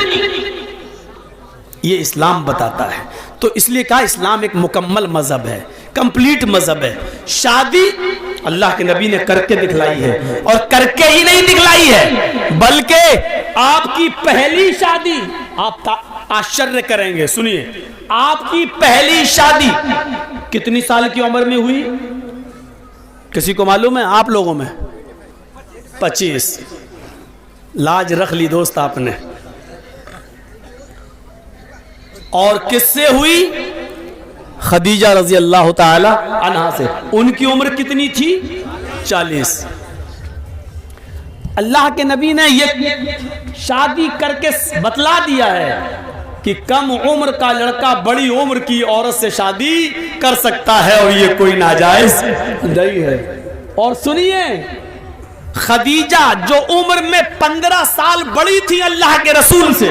ये इस्लाम बताता है। तो इसलिए कहा इस्लाम एक मुकम्मल मजहब है, कंप्लीट मजहब है। शादी अल्लाह के नबी ने करके दिखलाई है, और करके ही नहीं दिखलाई है बल्कि आपकी पहली शादी, आप आश्चर्य करेंगे, सुनिए, आपकी पहली शादी कितनी साल की उम्र में हुई? किसी को मालूम है? आप लोगों में 25। लाज रख ली दोस्त आपने। और किससे हुई? खदीजा रजी अल्लाह ताला अन्हा से। उनकी उम्र कितनी थी? 40। अल्लाह के नबी ने ये शादी करके बतला दिया है कि कम उम्र का लड़का बड़ी उम्र की औरत से शादी कर सकता है और ये कोई नाजायज नहीं है। और सुनिए, खदीजा जो उम्र में 15 साल बड़ी थी अल्लाह के रसूल से,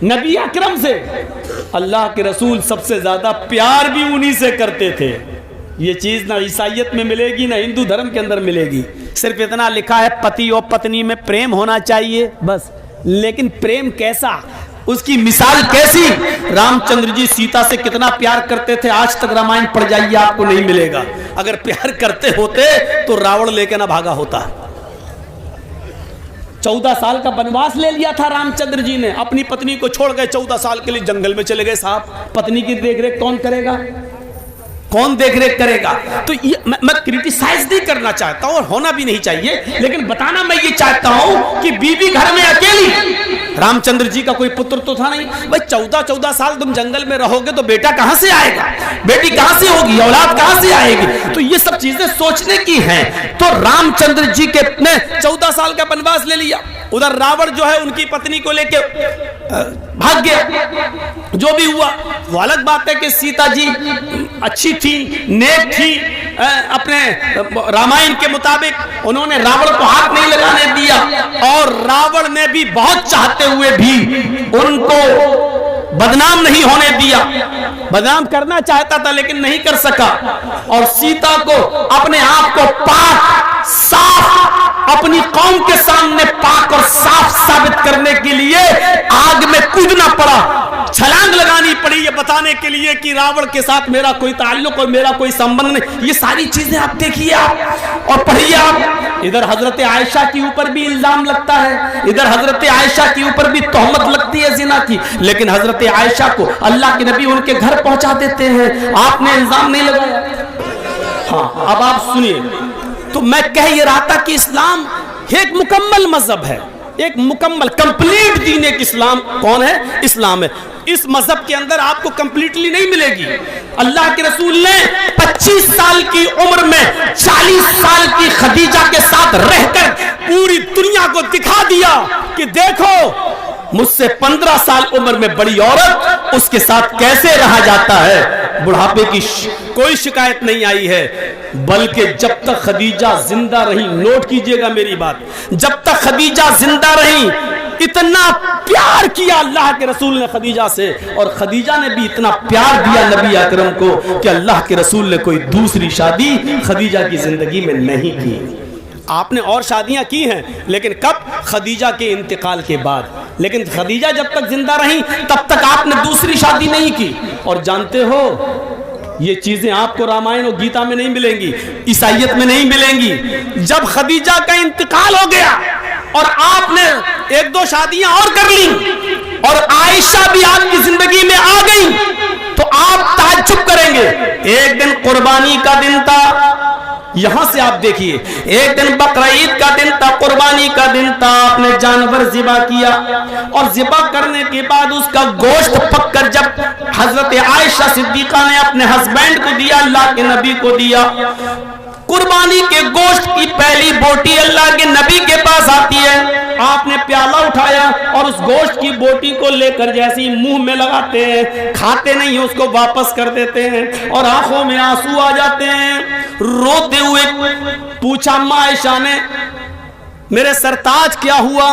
नबी अकरम से, अल्लाह के रसूल सबसे ज्यादा प्यार भी उन्हीं से करते थे। ये चीज ना ईसाइयत में मिलेगी ना हिंदू धर्म के अंदर मिलेगी। सिर्फ इतना लिखा है पति और पत्नी में प्रेम होना चाहिए बस, लेकिन प्रेम कैसा, उसकी मिसाल कैसी? रामचंद्र जी सीता से कितना प्यार करते थे, आज तक रामायण पढ़ जाइए आपको नहीं मिलेगा। अगर प्यार करते होते तो रावण लेके ना भागा होता। 14 साल का वनवास ले लिया था रामचंद्र जी ने, अपनी पत्नी को छोड़ गए, 14 साल के लिए जंगल में चले गए। साहब पत्नी की देखरेख कौन करेगा, कौन देखरेख करेगा? तो ये मैं क्रिटिसाइज नहीं करना चाहता हूं और होना भी नहीं चाहिए, लेकिन बताना मैं ये चाहता हूं कि बीवी घर में अकेली, रामचंद्र जी का कोई पुत्र तो था नहीं भाई। 14 साल तुम जंगल में रहोगे तो बेटा कहां से आएगा, बेटी कहां से होगी, औलाद कहां से आएगी? तो ये सब चीजें सोचने की हैं। तो रामचंद्र जी के ने 14 साल का वनवास ले लिया। उधर रावण जो है उनकी पत्नी को लेके भाग गया। जो भी हुआ वो अलग बात है कि सीता जी अच्छी थी, नेक थी, अपने रामायण के मुताबिक उन्होंने रावण को हाथ नहीं लगाने दिया, और रावण ने भी बहुत चाहते हुए भी उनको बदनाम नहीं होने दिया। बदनाम करना चाहता था लेकिन नहीं कर सका, और सीता को अपने आप को पाक साफ, अपनी कौम के सामने पाक और साफ साबित करने के लिए आग में कूदना पड़ा, छलांग लगानी पड़ी, ये बताने के लिए कि रावण के साथ मेरा कोई ताल्लुक और मेरा कोई संबंध नहीं। ये सारी चीजें आप देखिए आप और पढ़िए आप। इधर हजरत आयशा के ऊपर भी इल्जाम लगता है, इधर हजरत आयशा के ऊपर भी तोहमत लगती है जिना की, लेकिन हजरत आयशा को अल्लाह के नबी उनके घर पहुंचा देते हैं, आपने इल्जाम नहीं लगाया। हाँ, अब आप सुनिए। तो मैं कह ये रहा था कि इस्लाम एक मुकम्मल मजहब है, एक मुकम्मल कंप्लीट दीन एक इस्लाम कौन है? इस्लाम है। इस मजहब के अंदर आपको कंप्लीटली नहीं मिलेगी। अल्लाह के रसूल ने 25 साल की उम्र में 40 साल की खदीजा के साथ रहकर पूरी दुनिया को दिखा दिया कि देखो मुझसे 15 साल उम्र में बड़ी औरत, उसके साथ कैसे रहा जाता है। बुढ़ापे की कोई शिकायत नहीं आई है, बल्कि जब तक खदीजा जिंदा रही, नोट कीजिएगा मेरी बात, जब तक खदीजा जिंदा रही इतना प्यार किया अल्लाह के रसूल ने खदीजा से, और खदीजा ने भी इतना प्यार दिया नबी अकरम को कि अल्लाह के रसूल ने कोई दूसरी शादी खदीजा की जिंदगी में नहीं की। आपने और शादियां की हैं, लेकिन कब? खदीजा के इंतकाल के बाद। लेकिन खदीजा जब तक जिंदा रही तब तक आपने दूसरी शादी नहीं की। और जानते हो ये चीजें आपको रामायण और गीता में नहीं मिलेंगी, ईसाइयत में नहीं मिलेंगी। जब खदीजा का इंतकाल हो गया और आपने 1-2 शादियां और कर ली और आयशा भी आपकी जिंदगी में आ गई, तो आप ताज्जुब करेंगे। एक दिन कुर्बानी का दिन था, यहां से आप देखिए, एक दिन बकरीद का दिन था, कुर्बानी का दिन था, आपने जानवर ज़िबा किया और ज़िबा करने के बाद उसका गोश्त पककर जब हजरत आयशा सिद्दीका ने अपने हस्बैंड को दिया, अल्लाह के नबी को दिया, कुर्बानी के गोश्त की पहली बोटी अल्लाह के नबी के पास आती है। आपने प्याला उठाया और उस गोश्त की बोटी को लेकर जैसे ही मुंह में लगाते हैं, खाते नहीं है, उसको वापस कर देते हैं और आंखों में आंसू आ जाते हैं। रोते हुए पूछा अम्मा आयशा ने, मेरे सरताज क्या हुआ?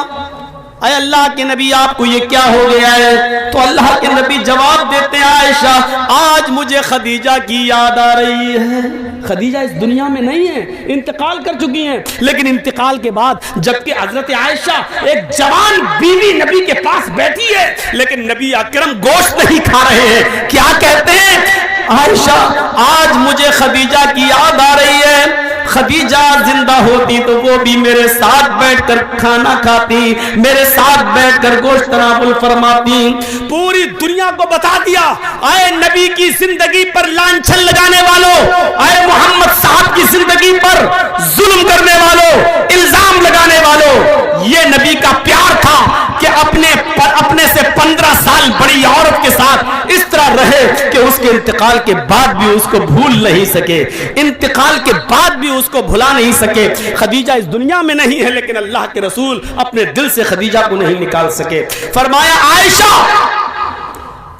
अरे अल्लाह के नबी आपको ये क्या हो गया है? तो अल्लाह के नबी जवाब देते हैं, आयशा आज मुझे खदीजा की याद आ रही है। खदीजा इस दुनिया में नहीं है, इंतकाल कर चुकी हैं, लेकिन इंतकाल के बाद जबकि हजरत आयशा एक जवान बीवी नबी के पास बैठी है, लेकिन नबी अकरम गोश्त नहीं खा रहे हैं। क्या कहते हैं? आयशा आज मुझे खदीजा की याद आ रही है, खदीजा जिंदा होती तो वो भी मेरे साथ बैठकर खाना खाती, मेरे साथ बैठकर गोश्त तनावुल फरमाती। पूरी दुनिया को बता दिया, आए नबी की जिंदगी पर लांछन लगाने वालों, आए मोहम्मद साहब की जिंदगी पर जुल्म करने वालों, इल्जाम लगाने वालों, ये नबी का प्यार था कि अपने से 15 साल बड़ी औरत के साथ इस तरह रहे कि उसके इंतकाल के बाद भी उसको भूल नहीं सके, इंतकाल के बाद भी उसको भुला नहीं सके। खदीजा इस दुनिया में नहीं है, लेकिन अल्लाह के रसूल अपने दिल से खदीजा को नहीं निकाल सके। फरमाया आयशा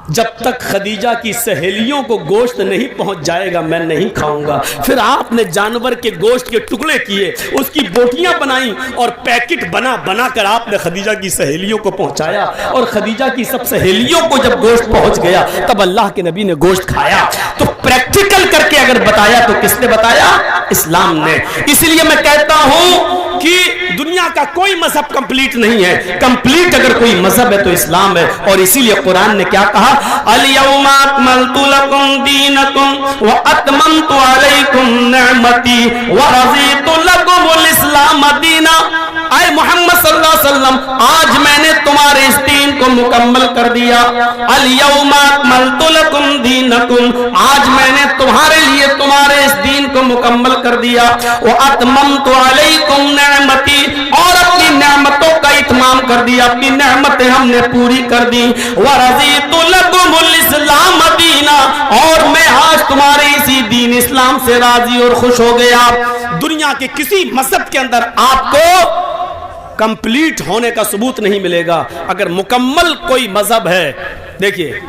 जब तक खदीजा की सहेलियों को गोश्त नहीं पहुंच जाएगा मैं नहीं खाऊंगा। फिर आपने जानवर के गोश्त के टुकड़े किए, उसकी बोटियां बनाई और पैकेट बना बनाकर आपने खदीजा की सहेलियों को पहुंचाया, और खदीजा की सब सहेलियों को जब गोश्त पहुंच गया तब अल्लाह के नबी ने गोश्त खाया। तो प्रैक्टिकल करके अगर बताया तो किसने बताया? इस्लाम ने। इसलिए मैं कहता हूं कि दुनिया का कोई मजहब कंप्लीट नहीं है, कंप्लीट अगर कोई मजहब है तो इस्लाम है। और इसीलिए कुरान ने क्या कहा? अल-यौमा अकमलतु लकुम दीनकुम व अतममतु अलैकुम निअमती व रज़ीतु लकुमुल इस्लाम दीना। आए मोहम्मद सल्लल्लाहु अलैहि वसल्लम, आज मैंने तुम्हारे इस दीन को मुकम्मल कर दिया। अल यौमा अकमलतु लकुम दीनकुम, आज मैंने तुम्हारे लिए तुम्हारे इस दीन को मुकम्मल कर दिया। व अतममतु अलैकुम निअमती, और अपनी नेमतों का इत्माम कर दिया, अपनी नेमतें हमने पूरी कर दी। व रज़ीतु लकुमुल इस्लाम दीना, और मैं आज तुम्हारे इसी दीन इस्लाम से राजी और खुश हो गया। दुनिया के किसी मजहब के अंदर आपको कंप्लीट होने का सबूत नहीं मिलेगा। अगर मुकम्मल कोई मजहब है, देखिए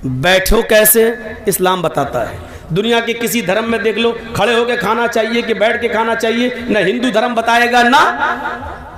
बैठो कैसे, इस्लाम बताता है। दुनिया के किसी धर्म में देख लो, खड़े होकर खाना चाहिए कि बैठ के खाना चाहिए, ना हिंदू धर्म बताएगा, ना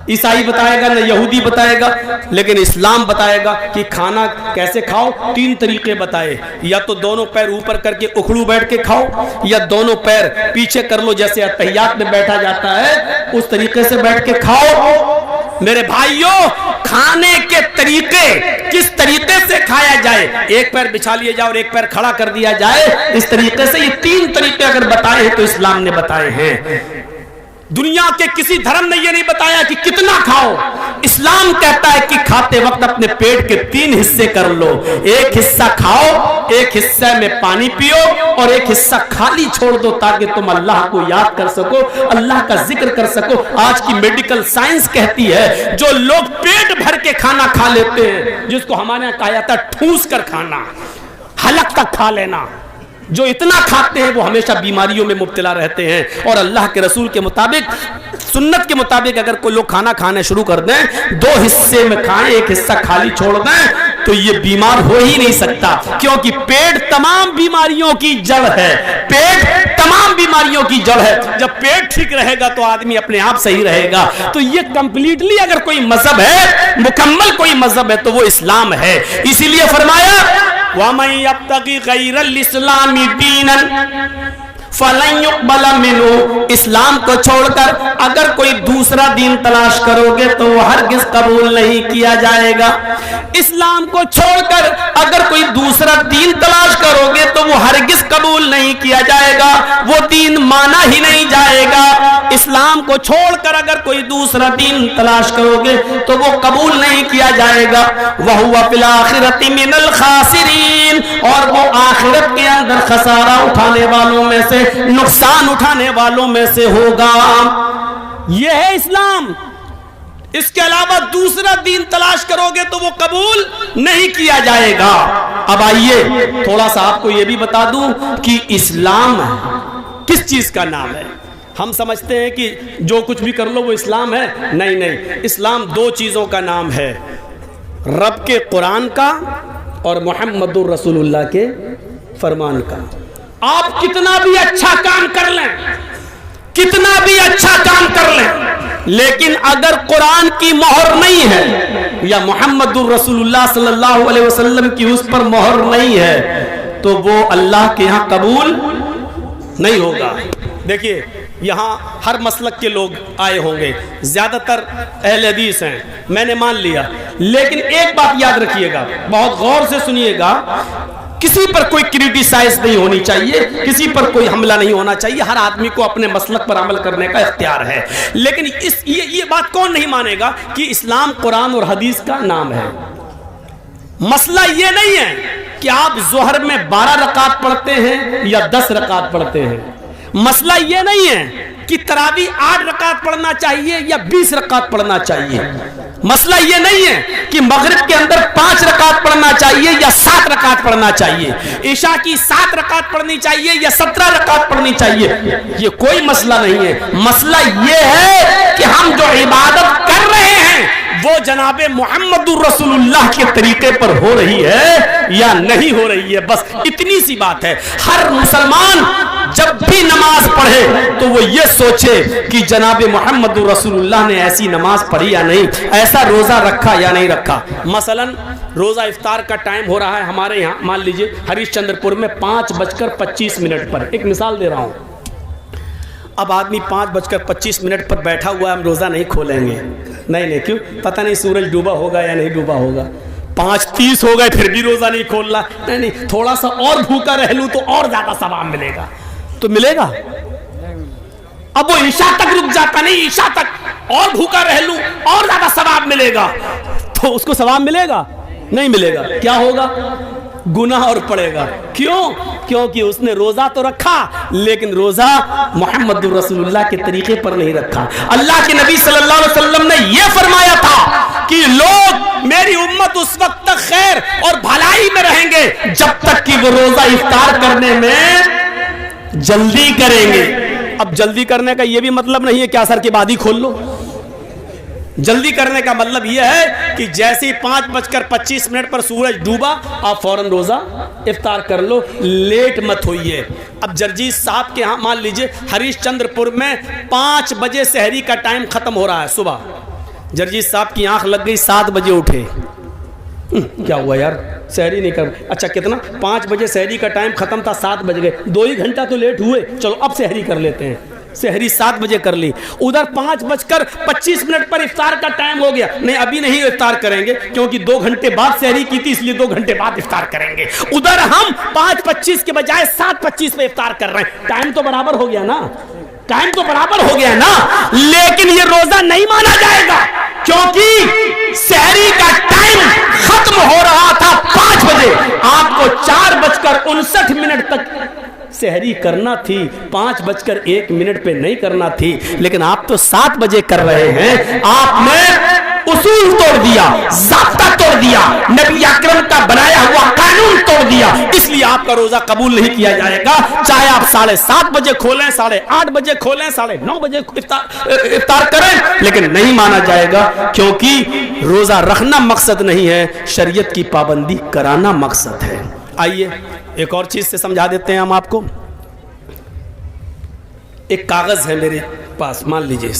ईसाई बताएगा, ना यहूदी बताएगा, लेकिन इस्लाम बताएगा कि खाना कैसे खाओ। 3 तरीके बताए, या तो दोनों पैर ऊपर करके उखड़ू बैठ के खाओ, या दोनों पैर पीछे कर लो जैसे अत्तहियात में बैठा जाता है, उस तरीके से बैठ के खाओ। मेरे भाइयों, खाने के तरीके किस तरीके से खाया जाए, एक पैर बिछा लिया जाए और एक पैर खड़ा कर दिया जाए, इस तरीके से, ये 3 तरीके अगर बताए हैं तो इस्लाम ने बताए हैं। दुनिया के किसी धर्म ने यह नहीं बताया कि कितना खाओ। इस्लाम कहता है कि खाते वक्त अपने पेट के 3 हिस्से कर लो, एक हिस्सा खाओ, एक हिस्से में पानी पियो और एक हिस्सा खाली छोड़ दो, ताकि तुम अल्लाह को याद कर सको, अल्लाह का जिक्र कर सको। आज की मेडिकल साइंस कहती है जो लोग पेट भर के खाना खा लेते हैं, जिसको हमारे यहाँ कहा जाता है ठूस कर खाना, हलक तक खा लेना, जो इतना खाते हैं वो हमेशा बीमारियों में मुब्तला रहते हैं। और अल्लाह के रसूल के मुताबिक, सुन्नत के मुताबिक अगर कोई लोग खाना खाने शुरू कर दें, 2 हिस्से में खाएं, एक हिस्सा खाली छोड़ दें, तो ये बीमार हो ही नहीं सकता, क्योंकि पेट तमाम बीमारियों की जड़ है। पेट तमाम बीमारियों की जड़ है। जब पेट ठीक रहेगा तो आदमी अपने आप सही रहेगा। तो ये कंप्लीटली अगर कोई मजहब है, मुकम्मल कोई मजहब है, तो वो इस्लाम है। इसीलिए फरमाया वमन यब्तगी गैरल इस्लामी दीनन फलन युक़बल मिन्हु, इस्लाम को छोड़कर अगर कोई दूसरा दीन तलाश करोगे तो वो हरगिज कबूल नहीं किया जाएगा। इस्लाम को छोड़कर अगर कोई दूसरा दीन तलाश करोगे तो वो हरगिज कबूल नहीं किया जाएगा, वो दीन माना ही नहीं जाएगा। इस्लाम को छोड़कर अगर कोई दूसरा दीन तलाश करोगे तो वो कबूल नहीं किया जाएगा। वहुवा फिल आखिरति मिनल खासिरीन, और वो आखिरत के अंदर खसारा उठाने वालों में से, नुकसान उठाने वालों में से होगा। यह है इस्लाम। इसके अलावा दूसरा दीन तलाश करोगे तो वो कबूल नहीं किया जाएगा। अब आइए थोड़ा सा आपको यह भी बता दूं कि इस्लाम किस चीज का नाम है। हम समझते हैं कि जो कुछ भी कर लो वो इस्लाम है। नहीं नहीं, इस्लाम 2 चीजों का नाम है, रब के कुरान का और मुहम्मदुर रसूलुल्लाह के फरमान का। आप कितना भी अच्छा काम कर लें, कितना भी अच्छा काम कर लें, लेकिन अगर कुरान की मोहर नहीं है या मुहम्मदुर रसूलुल्लाह सल्लल्लाहु अलैहि वसल्लम की उस पर मोहर नहीं है, तो वो अल्लाह के यहां कबूल नहीं होगा। देखिए यहाँ हर मसलक के लोग आए होंगे, ज्यादातर अहले हदीस हैं, मैंने मान लिया, लेकिन एक बात याद रखिएगा, बहुत गौर से सुनिएगा, किसी पर कोई क्रिटिसाइज नहीं होनी चाहिए, किसी पर कोई हमला नहीं होना चाहिए। हर आदमी को अपने मसलक पर अमल करने का इख्तियार है। लेकिन ये बात कौन नहीं मानेगा कि इस्लाम कुरान और हदीस का नाम है। मसला ये नहीं है कि आप जोहर में 12 रकात पढ़ते हैं या 10 रकात पढ़ते हैं। मसला ये नहीं है कि तरावी 8 रकात पढ़ना चाहिए या 20 रकात पढ़ना चाहिए। मसला ये नहीं है कि मगरिब के अंदर 5 रकात पढ़ना चाहिए या 7 रकात पढ़ना चाहिए, ईशा की 7 रकात पढ़नी चाहिए या 17 रकात पढ़नी चाहिए। ये कोई मसला नहीं है। मसला ये है कि हम जो इबादत कर रहे हैं वो जनाबे मुहम्मदुर रसूलुल्लाह के तरीके पर हो रही है या नहीं हो रही है, बस इतनी सी बात है। हर मुसलमान जब भी नमाज पढ़े तो वो ये सोचे कि जनाबे मुहम्मदुर रसूलुल्लाह ने ऐसी नमाज पढ़ी या नहीं, ऐसा रोजा रखा या नहीं रखा। मसलन रोजा इफ्तार का टाइम हो रहा है हमारे यहाँ, मान लीजिए हरिश्चंद्रपुर में 5:25 पर, एक मिसाल दे रहा हूँ। अब आदमी 5:25 पर बैठा हुआ है, हम रोजा नहीं खोलेंगे। नहीं, क्यों? पता नहीं सूरज डूबा होगा या नहीं डूबा होगा। 5:30 हो गए फिर भी रोजा नहीं खोलना। नहीं, थोड़ा सा और भूखा रह लूं तो और ज्यादा सवाब मिलेगा, तो मिलेगा। अब वो ईशा तक रुक जाता नहीं, ईशा तक और भूखा रह लूं और ज्यादा सवाब मिलेगा, तो उसको सवाब मिलेगा? नहीं मिलेगा। क्या होगा? गुनाह और पड़ेगा। क्यों? क्योंकि उसने रोजा तो रखा लेकिन रोजा मोहम्मद रसूलुल्लाह के तरीके पर नहीं रखा। अल्लाह के नबी सल्लल्लाहु अलैहि वसल्लम ने यह फरमाया था कि लोग, मेरी उम्मत उस वक्त तक खैर और भलाई में रहेंगे जब तक कि वो रोजा इफ्तार करने में जल्दी करेंगे। अब जल्दी करने का यह भी मतलब नहीं है कि असर के बाद ही खोल लो। जल्दी करने का मतलब यह है कि जैसे ही 5:25 पर सूरज डूबा आप फौरन रोजा इफ्तार कर लो, लेट मत होइए। अब जर्जीत साहब के यहाँ मान लीजिए हरिश्चंद्रपुर में 5 बजे सहरी का टाइम खत्म हो रहा है सुबह। जर्जीत साहब की आंख लग गई, 7 बजे उठे। क्या हुआ यार, सहरी नहीं कर, अच्छा कितना, 5 बजे सहरी का टाइम खत्म था, 7 बज गए, 2 ही घंटा तो लेट हुए, चलो अब सहरी कर लेते हैं। सहरी 7 बजे कर ली, उधर 5:25 पर इफ्तार का टाइम हो गया, नहीं अभी नहीं इफ्तार करेंगे क्योंकि 2 घंटे बाद सहरी की थी इसलिए 2 घंटे बाद इफ्तार करेंगे। उधर हम 5:25 के बजाय 7:25 पे इफ्तार कर रहे हैं। टाइम तो बराबर हो गया ना, टाइम तो बराबर हो गया ना, लेकिन ये रोजा नहीं माना जाएगा क्योंकि सहरी का टाइम खत्म हो रहा था 5 बजे, आपको 4:59 तक सहरी करना थी, 5:01 पे नहीं करना थी, लेकिन आप तो 7 बजे कर रहे हैं। आपने उसूल तोड़ दिया, ज़ाब्ता तोड़ दिया, नबी अकरम का बनाया हुआ कानून तोड़ दिया, इसलिए आपका रोजा कबूल नहीं किया जाएगा। चाहे आप 7:30 बजे खोलें, 8:30 बजे खोलें, 9:30 बजे इफ्तार करें, लेकिन नहीं माना जाएगा क्योंकि रोजा रखना मकसद नहीं है, शरीयत की पाबंदी कराना मकसद है। आइए एक और चीज से समझा देते हैं हम आपको। एक कागज है मेरे पास, मान लीजिए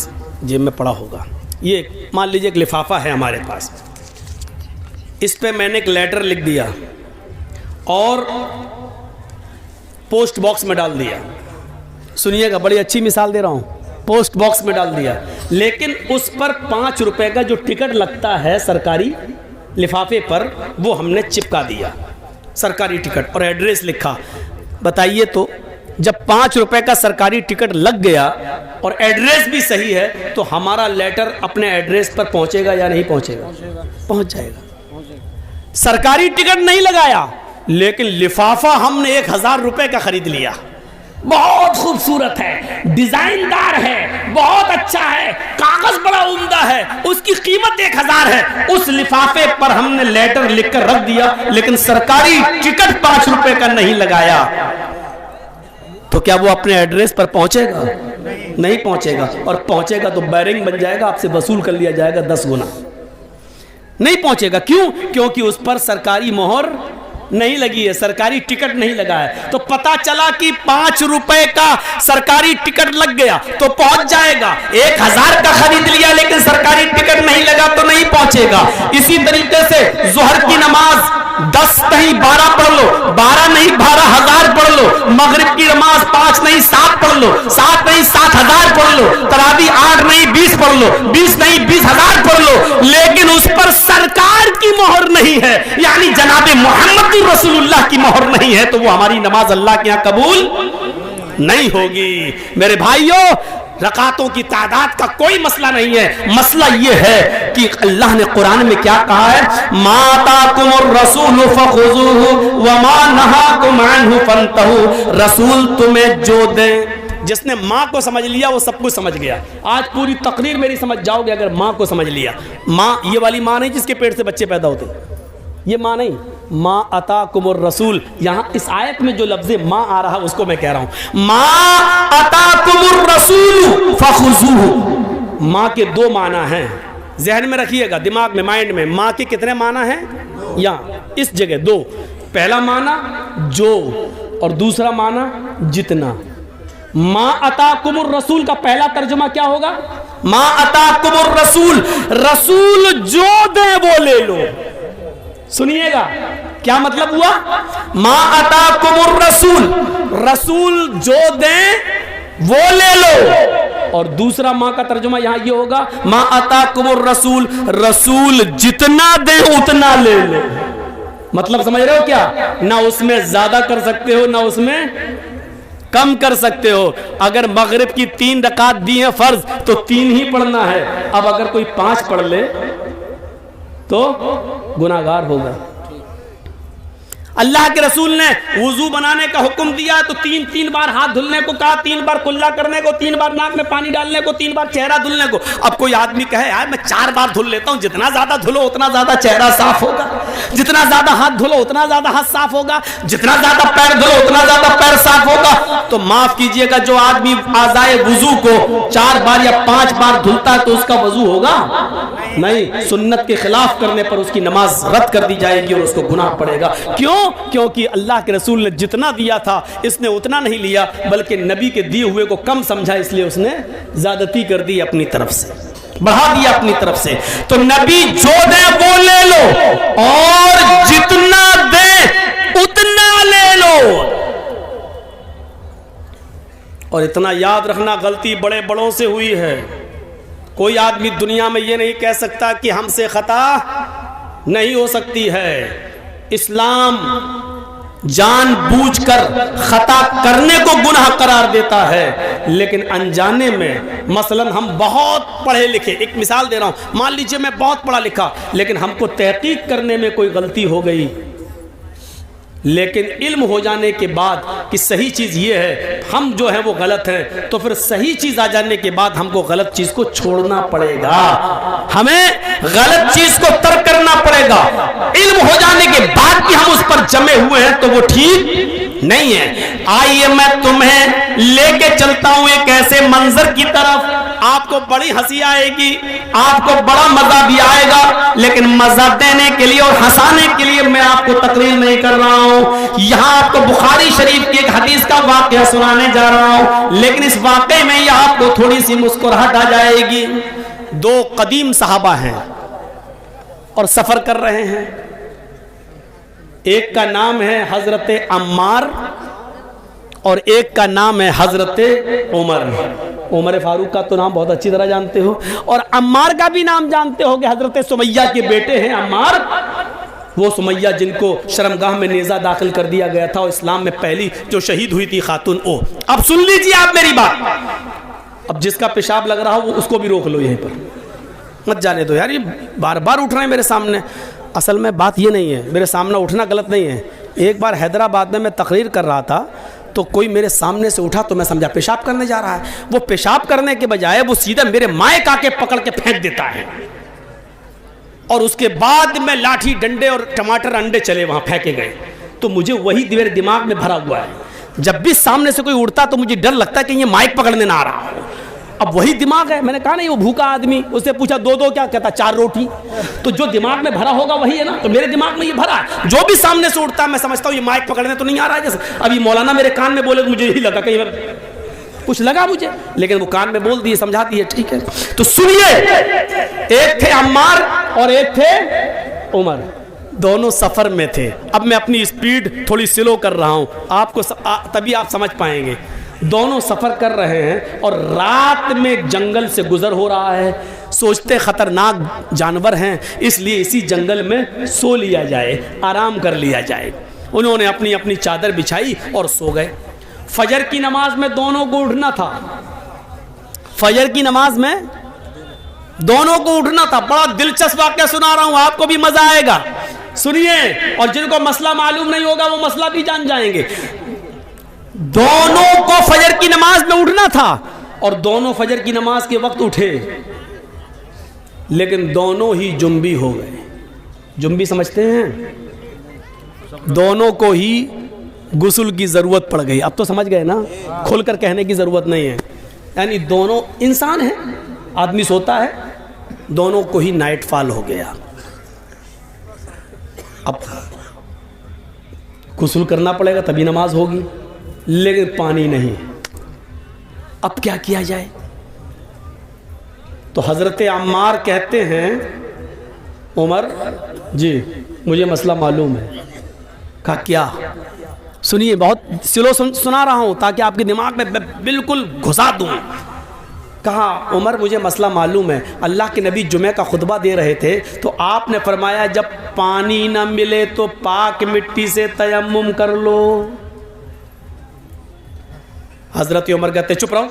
जेब में पड़ा होगा, ये मान लीजिए एक लिफाफा है हमारे पास, इस पे मैंने एक लेटर लिख दिया और पोस्ट बॉक्स में डाल दिया। सुनिएगा, बड़ी अच्छी मिसाल दे रहा हूं, पोस्ट बॉक्स में डाल दिया, लेकिन उस पर 5 रुपए का जो टिकट लगता है सरकारी लिफाफे पर, वो हमने चिपका दिया, सरकारी टिकट, और एड्रेस लिखा। बताइए तो जब 5 रुपए का सरकारी टिकट लग गया और एड्रेस भी सही है तो हमारा लेटर अपने एड्रेस पर पहुंचेगा या नहीं पहुंचेगा? पहुंच जाएगा। सरकारी टिकट नहीं लगाया लेकिन लिफाफा हमने 1000 रुपए का खरीद लिया, बहुत खूबसूरत है, डिजाइनदार है, बहुत अच्छा है, कागज बड़ा उम्दा है, उसकी कीमत 1000 है, उस लिफाफे पर हमने लेटर लिखकर रख दिया लेकिन सरकारी टिकट 5 रुपए का नहीं लगाया, तो क्या वो अपने एड्रेस पर पहुंचेगा? नहीं पहुंचेगा, और पहुंचेगा तो बैरिंग बन जाएगा, आपसे वसूल कर लिया जाएगा 10 गुना। नहीं पहुंचेगा, क्यों? क्योंकि उस पर सरकारी मोहर नहीं लगी है, सरकारी टिकट नहीं लगा है। तो पता चला कि 5 रुपए का सरकारी टिकट लग गया तो पहुंच जाएगा, 1000 का खरीद लिया लेकिन सरकारी टिकट नहीं लगा तो नहीं पहुंचेगा। इसी तरीके से जोहर की नमाज 10 नहीं 12 पढ़ लो, 12 नहीं 12,000 पढ़ लो, मगरिब की नमाज 5 नहीं 7 पढ़ लो, 7 नहीं 7,000 पढ़ लो, तरावी 8 नहीं 20 पढ़ लो, 20 नहीं 20,000 पढ़ लो, लेकिन उस पर सरकार की मोहर नहीं है, यानी जनाबे मोहम्मद रसूलुल्लाह की मोहर नहीं है, तो वो हमारी नमाज अल्लाह के यहां कबूल नहीं होगी। मेरे भाइयों, रकातों की तादाद का कोई मसला नहीं है, मसला यह है कि अल्लाह ने कुरान में क्या कहा है, माताकुमुर रसूल फखुज़ूहु व मा नहाकुम अन्हु फंतहु। रसूल तुम्हें जो दे, जिसने माँ को समझ लिया वो सब कुछ समझ गया। आज पूरी तकरीर मेरी समझ जाओगे अगर माँ को समझ लिया। माँ ये वाली माँ नहीं जिसके पेट से बच्चे पैदा होते, ये माँ नहीं, माँ अताकुमुर रसूल। यहाँ इस आयत में जो लफ्ज़ माँ आ रहा उसको मैं कह रहा हूँ, माँ अताकुमुर रसूल फखुज़ूहु। माँ के 2 माना हैं, जहन में रखिएगा, दिमाग में, माइंड में। माँ के कितने माना हैं? यहाँ इस जगह 2। पहला माना जो, और दूसरा माना जितना। माँ अताकुमुर रसूल का पहला तर्जुमा क्या होगा? माँ अताकुमुर रसूल, रसूल जो दे वो ले लो। सुनिएगा क्या मतलब हुआ, माँ अताकुमुर रसूल, रसूल जो दे वो ले लो। और दूसरा माँ का तर्जुमा यहां ये होगा, माँ अताकुमुर रसूल, रसूल जितना दे उतना ले लो। मतलब समझ रहे हो क्या? ना उसमें ज्यादा कर सकते हो ना उसमें कम कर सकते हो। अगर मगरिब की 3 रकात दी है फर्ज तो 3 ही पढ़ना है। अब अगर कोई 5 पढ़ ले तो गुनाहगार होगा। अल्लाह के रसूल ने वुजू बनाने का हुक्म दिया तो 3 बार हाथ धुलने को कहा, 3 बार कुल्ला करने को, 3 बार नाक में पानी डालने को, 3 बार चेहरा धुलने को। अब कोई आदमी कहे यार मैं 4 बार धुल लेता हूं, जितना ज्यादा धुलो उतना ज्यादा चेहरा साफ होगा, जितना ज्यादा हाथ धुलो उतना ज्यादा हाथ साफ होगा, जितना ज्यादा पैर धुलो उतना ज्यादा पैर साफ होगा। तो माफ कीजिएगा, जो आदमी आज़ाए वुजू को 4 बार या 5 बार धुलता है तो उसका वजू होगा नहीं। सुन्नत के खिलाफ करने पर उसकी नमाज रद्द कर दी जाएगी और उसको गुनाह पड़ेगा। क्यों? क्योंकि अल्लाह के रसूल ने जितना दिया था इसने उतना नहीं लिया, बल्कि नबी के दिए हुए को कम समझा, इसलिए उसने ज्यादती कर दी, अपनी तरफ से बढ़ा दिया अपनी तरफ से। तो नबी जो दे वो ले लो और जितना दे उतना ले लो। और इतना याद रखना, गलती बड़े बड़ों से हुई है। कोई आदमी दुनिया में ये नहीं कह सकता कि हमसे खता नहीं हो सकती है। इस्लाम जानबूझकर खता करने को गुनाह करार देता है, लेकिन अनजाने में, मसलन हम बहुत पढ़े लिखे, एक मिसाल दे रहा हूं, मान लीजिए मैं बहुत पढ़ा लिखा लेकिन हमको तहकीक करने में कोई गलती हो गई, लेकिन इल्म हो जाने के बाद कि सही चीज़ ये है, हम जो है वो गलत है, तो फिर सही चीज़ आ जाने के बाद हमको गलत चीज़ को छोड़ना पड़ेगा, हमें गलत चीज़ को तर्क करना पड़ेगा। इल्म हो जाने के बाद कि हम उस पर जमे हुए हैं तो वो ठीक नहीं है। आइए मैं तुम्हें लेके चलता हूं एक ऐसे मंजर की तरफ, आपको बड़ी हंसी आएगी, आपको बड़ा मजा भी आएगा, लेकिन मजा देने के लिए और हंसाने के लिए मैं आपको तकरीर नहीं कर रहा हूं। यहां आपको बुखारी शरीफ की एक हदीस का वाकया सुनाने जा रहा हूं, लेकिन इस वाकये में यह आपको थोड़ी सी मुस्कुराहट आ जाएगी। 2 कदीम सहाबा हैं और सफर कर रहे हैं। एक का नाम है हजरत अम्मार और एक का नाम है हजरत उमर फारूक का तो नाम बहुत अच्छी तरह जानते हो, और अम्मार का भी नाम जानते हो कि हजरत सुमैया के बेटे हैं अम्मार। वो सुमैया जिनको शर्मगाह में नेज़ा दाखिल कर दिया गया था और इस्लाम में पहली जो शहीद हुई थी खातून ओ। अब सुन लीजिए आप मेरी बात। अब जिसका पेशाब लग रहा हो वो उसको भी रोक लो, यहीं पर मत जाने दो यार, ये बार बार उठ रहे हैं मेरे सामने। असल में बात ये नहीं है, मेरे सामने उठना गलत नहीं है। एक बार हैदराबाद में मैं तकरीर कर रहा था तो कोई मेरे सामने से उठा तो मैं समझा पेशाब करने जा रहा है। वो पेशाब करने के बजाय वो सीधा मेरे माइक आके पकड़ के फेंक देता है, और उसके बाद में लाठी डंडे और टमाटर अंडे चले वहां फेंके गए। तो मुझे वही मेरे दिमाग में भरा हुआ है, जब भी सामने से कोई उड़ता तो मुझे डर लगता है कि ये माइक पकड़ने ना आ रहा हो। अब वही दिमाग है। मैंने कहा नहीं, वो भूखा आदमी, उससे पूछा 2 क्या कहता 4 रोटी। तो जो दिमाग में भरा होगा वही है ना, तो मेरे दिमाग में ये भरा है। जो भी सामने से उठता है मैं समझता हूँ ये माइक पकड़ने तो नहीं आ रहा है। जैसे अभी मौलाना मेरे कान में बोले तो मुझे यही लगा, कहीं कुछ लगा मुझे, लेकिन वो कान में बोल दिए, समझा दिए, ठीक है। तो सुनिए, एक थे अम्मार और एक थे उमर, दोनों सफर में थे। अब मैं अपनी स्पीड थोड़ी स्लो कर रहा हूं, आपको तभी आप समझ पाएंगे। दोनों सफर कर रहे हैं और रात में जंगल से गुजर हो रहा है। सोचते खतरनाक जानवर हैं, इसलिए इसी जंगल में सो लिया जाए, आराम कर लिया जाए। उन्होंने अपनी अपनी चादर बिछाई और सो गए। फजर की नमाज में दोनों को उठना था, फजर की नमाज में दोनों को उठना था। बड़ा दिलचस्प वाकया सुना रहा हूं, आपको भी मजा आएगा, सुनिए। और जिनको मसला मालूम नहीं होगा वो मसला भी जान जाएंगे। दोनों को फजर की नमाज में उठना था और दोनों फजर की नमाज के वक्त उठे, लेकिन दोनों ही जुम्बी हो गए। जुम्बी समझते हैं? दोनों को ही गुस्ल की जरूरत पड़ गई। अब तो समझ गए ना, खुलकर कहने की जरूरत नहीं है। यानी दोनों इंसान हैं, आदमी सोता है, दोनों को ही नाइट फॉल हो गया। अब गुस्ल करना पड़ेगा तभी नमाज होगी, लेकिन पानी नहीं। अब क्या किया जाए? तो हजरत अम्मार कहते हैं, उमर जी मुझे मसला मालूम है। कहा क्या? सुनिए, बहुत स्लो सुना रहा हूं ताकि आपके दिमाग में बिल्कुल घुसा दूं। कहा, उमर मुझे मसला मालूम है। अल्लाह के नबी जुमे का खुतबा दे रहे थे तो आपने फरमाया जब पानी ना मिले तो पाक मिट्टी से तयम्मुम कर लो। हजरत उमर कहते चुप रहो,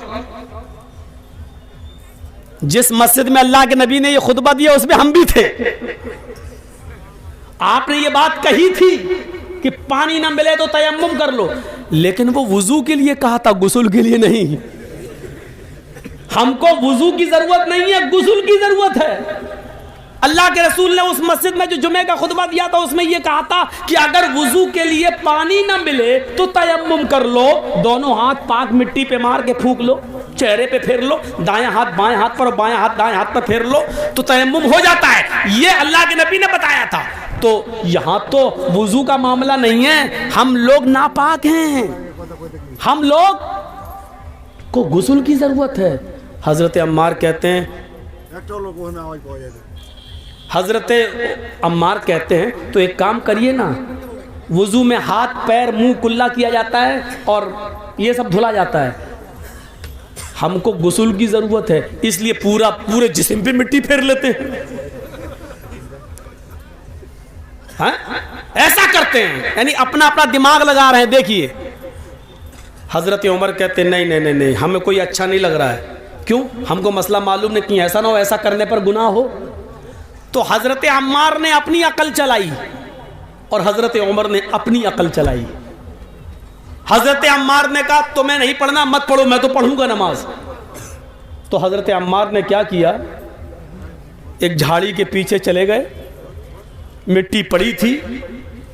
जिस मस्जिद में अल्लाह के नबी ने ये खुतबा दिया उसमें हम भी थे। आपने ये बात कही थी कि पानी ना मिले तो तयम्मुम कर लो, लेकिन वो वुजू के लिए कहा था, गुस्ल के लिए नहीं। हमको वुजू की जरूरत नहीं है, गुस्ल की जरूरत है। अल्लाह के रसूल ने उस मस्जिद में जो जुमे का खुतबा दिया था उसमें यह कहा था कि अगर वुजू के लिए पानी ना मिले तो तयम्मुम कर लो, दोनों हाथ पाक मिट्टी पे मार के फूंक लो, चेहरे पे फेर लो, दाएं हाथ बाएं हाथ पर और बाएं हाथ दाएं हाथ पर फेर लो तो तयम्मुम हो जाता है। ये अल्लाह के नबी ने बताया था। तो यहां तो वुजू का मामला नहीं है, हम लोग नापाक हैं, हम लोग को गुस्ल की जरूरत है। हजरत अम्मार कहते हैं, हजरत अम्मार कहते हैं तो एक काम करिए ना, वुजू में हाथ पैर मुंह कुल्ला किया जाता है और ये सब धुला जाता है, हमको गुस्ल की जरूरत है, इसलिए पूरे जिस्म पे मिट्टी फेर लेते हैं। हाँ? ऐसा करते हैं, यानी अपना अपना दिमाग लगा रहे हैं। देखिए हजरत उमर कहते नहीं नहीं नहीं नहीं, हमें कोई अच्छा नहीं लग रहा है। क्यों? हमको मसला मालूम नहीं, कि ऐसा ना हो ऐसा करने पर गुनाह हो। तो हजरत अम्मार ने अपनी अकल चलाई और हजरत उमर ने अपनी अकल चलाई। हजरत अम्मार ने कहा तुम्हें नहीं पढ़ना मत पढ़ो, मैं तो पढ़ूंगा नमाज। तो हजरत अम्मार ने क्या किया, एक झाड़ी के पीछे चले गए, मिट्टी पड़ी थी,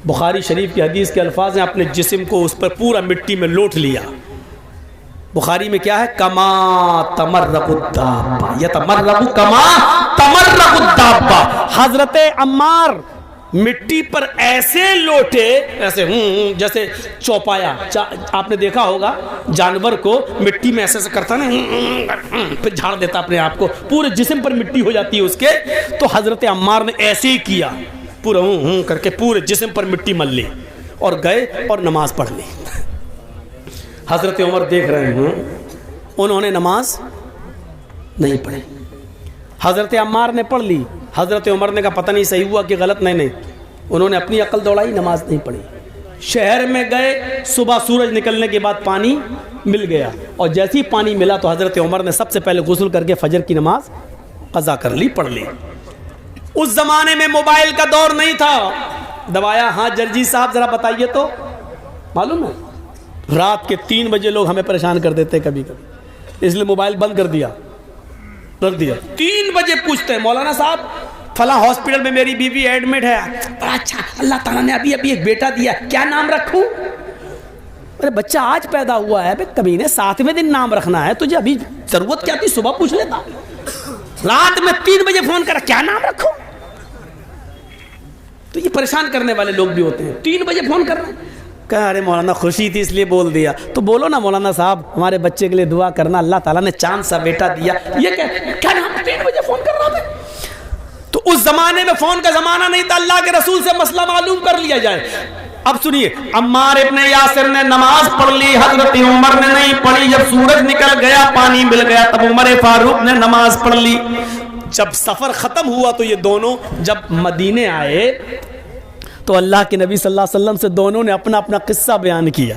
बुखारी शरीफ की हदीस के अल्फाज हैं, अपने जिस्म को उस पर पूरा मिट्टी में लोट लिया। बुखारी में क्या है, कमा तमर्रकुद्दाब्बा, यतमर्रकु कमा तमर्रकुद्दाब्बा। हजरत अम्मार मिट्टी पर ऐसे लोटे, ऐसे जैसे चौपाया, आपने देखा होगा जानवर को मिट्टी में ऐसे ऐसे करता ना, फिर झाड़ देता अपने आप को, पूरे जिस्म पर मिट्टी हो जाती है उसके। तो हजरत अम्मार ने ऐसे ही किया, पूरा करके पूरे जिस्म पर मिट्टी मल ली और गए और नमाज पढ़ ली। हजरत उमर देख रहे हैं, उन्होंने नमाज नहीं पढ़ी, हजरत अम्मार ने पढ़ ली। हजरत उमर ने कहा पता नहीं सही हुआ कि गलत, नहीं, उन्होंने अपनी अकल दौड़ाई, नमाज नहीं पढ़ी। शहर में गए, सुबह सूरज निकलने के बाद पानी मिल गया और जैसे ही पानी मिला तो हजरत उमर ने सबसे पहले गुस्ल करके फजर की नमाज कज़ा कर ली, पढ़ ली। उस जमाने में मोबाइल का दौर नहीं था। दबाया, हाँ जर्जी साहब जरा बताइए तो, मालूम है रात के 3 बजे लोग हमें परेशान कर देते कभी कभी, इसलिए मोबाइल बंद कर दिया, रख दिया। 3 बजे पूछते हैं, मौलाना साहब फला हॉस्पिटल में मेरी बीवी एडमिट है, बड़ा अच्छा, अल्लाह ताला ने अभी अभी एक बेटा दिया, क्या नाम रखूं? अरे बच्चा आज पैदा हुआ है, कभी ने 7वें दिन नाम रखना है, तुझे अभी जरूरत क्या थी, सुबह पूछ लेता। रात में 3 बजे फोन करा, क्या नाम रखूं? तो ये परेशान करने वाले लोग भी होते हैं, 3 बजे फोन कर रहे हैं। कहा अरे मौलाना खुशी थी इसलिए बोल दिया। तो बोलो ना मौलाना साहब हमारे बच्चे के लिए दुआ करना, अल्लाह ताला ने चांद सा बेटा दिया। ये क्या नाम, 3 बजे फोन कर रहा था। तो उस जमाने में फोन का जमाना नहीं था, अल्लाह के रसूल से मसला मालूम कर लिया जाए। अब सुनिए, अम्मार इब्ने यासिर ने नमाज पढ़ ली, हजरत उमर ने नहीं पढ़ी। जब सूरज निकल गया, पानी मिल गया, तब उमर फारूक ने नमाज पढ़ ली। जब सफर खत्म हुआ तो ये दोनों जब मदीने आए तो अल्लाह के नबी सल्लल्लाहु अलैहि वसल्लम से दोनों ने अपना अपना किस्सा बयान किया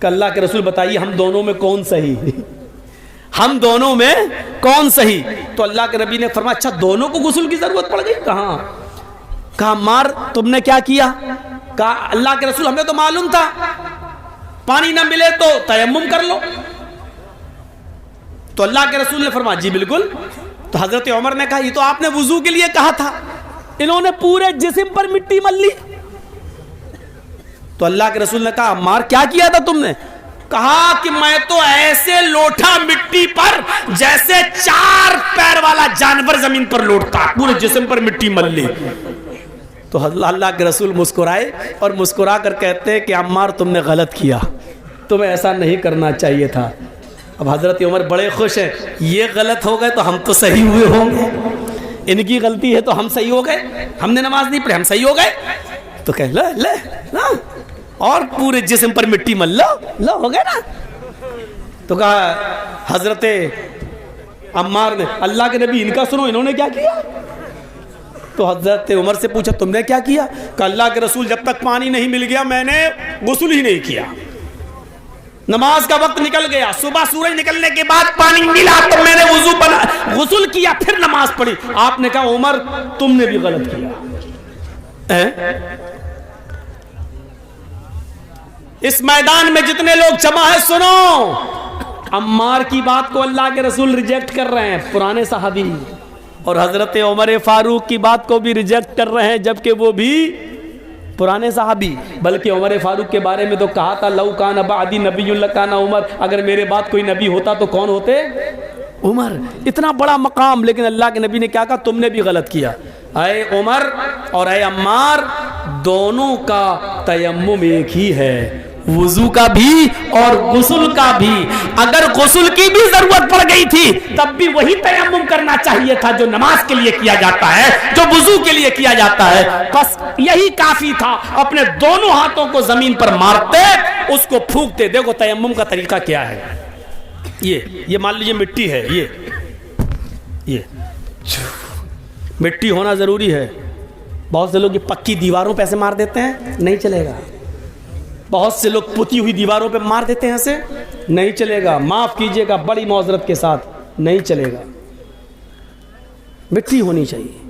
कि अल्लाह के रसूल बताइए हम दोनों में कौन सही, हम दोनों में कौन सही? तो अल्लाह के नबी ने फरमाया अच्छा दोनों को गुस्ल की जरूरत पड़ गई? कहा मार तुमने क्या किया? कहा अल्लाह के रसूल हमें तो मालूम था पानी ना मिले तो तयम्मुम कर लो। तो अल्लाह के रसूल ने फरमाया जी बिल्कुल। तो हजरत उमर ने कहा ये तो आपने वुजू के लिए कहा था, इन्होंने पूरे जिस्म पर मिट्टी मल ली। तो अल्लाह के रसूल ने कहा अम्मार क्या किया था तुमने? कहा कि मैं तो ऐसे लोटा मिट्टी पर जैसे 4 पैर वाला जानवर जमीन पर लोटता, पूरे जिस्म पर मिट्टी मल ली। तो अल्लाह के रसूल मुस्कुराए और मुस्कुरा कर कहते हैं कि अम्मार तुमने गलत किया, तुम्हें ऐसा नहीं करना चाहिए था। अब हजरत उमर बड़े खुश हैं, ये गलत हो गए तो हम तो सही हुए होंगे, इनकी गलती है तो हम सही हो गए, हमने नमाज नहीं पढ़ी हम सही हो गए। तो कह ले ना और पूरे जिस्म पर मिट्टी मल लो हो गए ना। तो कहा हजरत अम्मार ने अल्लाह के नबी इनका सुनो इन्होंने क्या किया? तो हजरत उमर से पूछा तुमने क्या किया? कहा अल्लाह के रसूल जब तक पानी नहीं मिल गया मैंने गुस्ल ही नहीं किया। नमाज का वक्त निकल गया, सुबह सूरज निकलने के बाद पानी मिला तो मैंने वुजू बना, गुस्ल किया, फिर नमाज पढ़ी। आपने कहा उमर तुमने भी गलत किया। इस मैदान में जितने लोग जमा है, सुनो, अम्मार की बात को अल्लाह के रसूल रिजेक्ट कर रहे हैं, पुराने सहाबी, और हजरत उमर फारूक की बात को भी रिजेक्ट कर रहे हैं, जबकि वो भी पुराने सहाबी। बल्कि उमर फारूक के बारे में तो कहा था लौ कान बादी नबीयुल्ला काना उमर, अगर मेरे बाद कोई नबी होता तो कौन होते? उमर। इतना बड़ा मकाम, लेकिन अल्लाह के नबी ने क्या कहा? तुमने भी गलत किया। अय उमर और अय अम्मार, दोनों का तयम्मुम एक ही है, वुजू का भी और गुस्ल का भी। अगर गुस्ल की भी जरूरत पड़ गई थी तब भी वही तयम्मुम करना चाहिए था जो नमाज के लिए किया जाता है, जो वुजू के लिए किया जाता है। बस यही काफी था। अपने दोनों हाथों को जमीन पर मारते, उसको फूंकते। देखो तयम्मुम का तरीका क्या है। ये मान लीजिए मिट्टी है, ये मिट्टी होना जरूरी है। बहुत से लोग ये पक्की दीवारों पे ऐसे मार देते हैं, नहीं चलेगा। बहुत से लोग पुती हुई दीवारों पे मार देते हैं ऐसे, नहीं चलेगा। माफ कीजिएगा, बड़ी मौजरत के साथ, नहीं चलेगा। मिट्टी होनी चाहिए,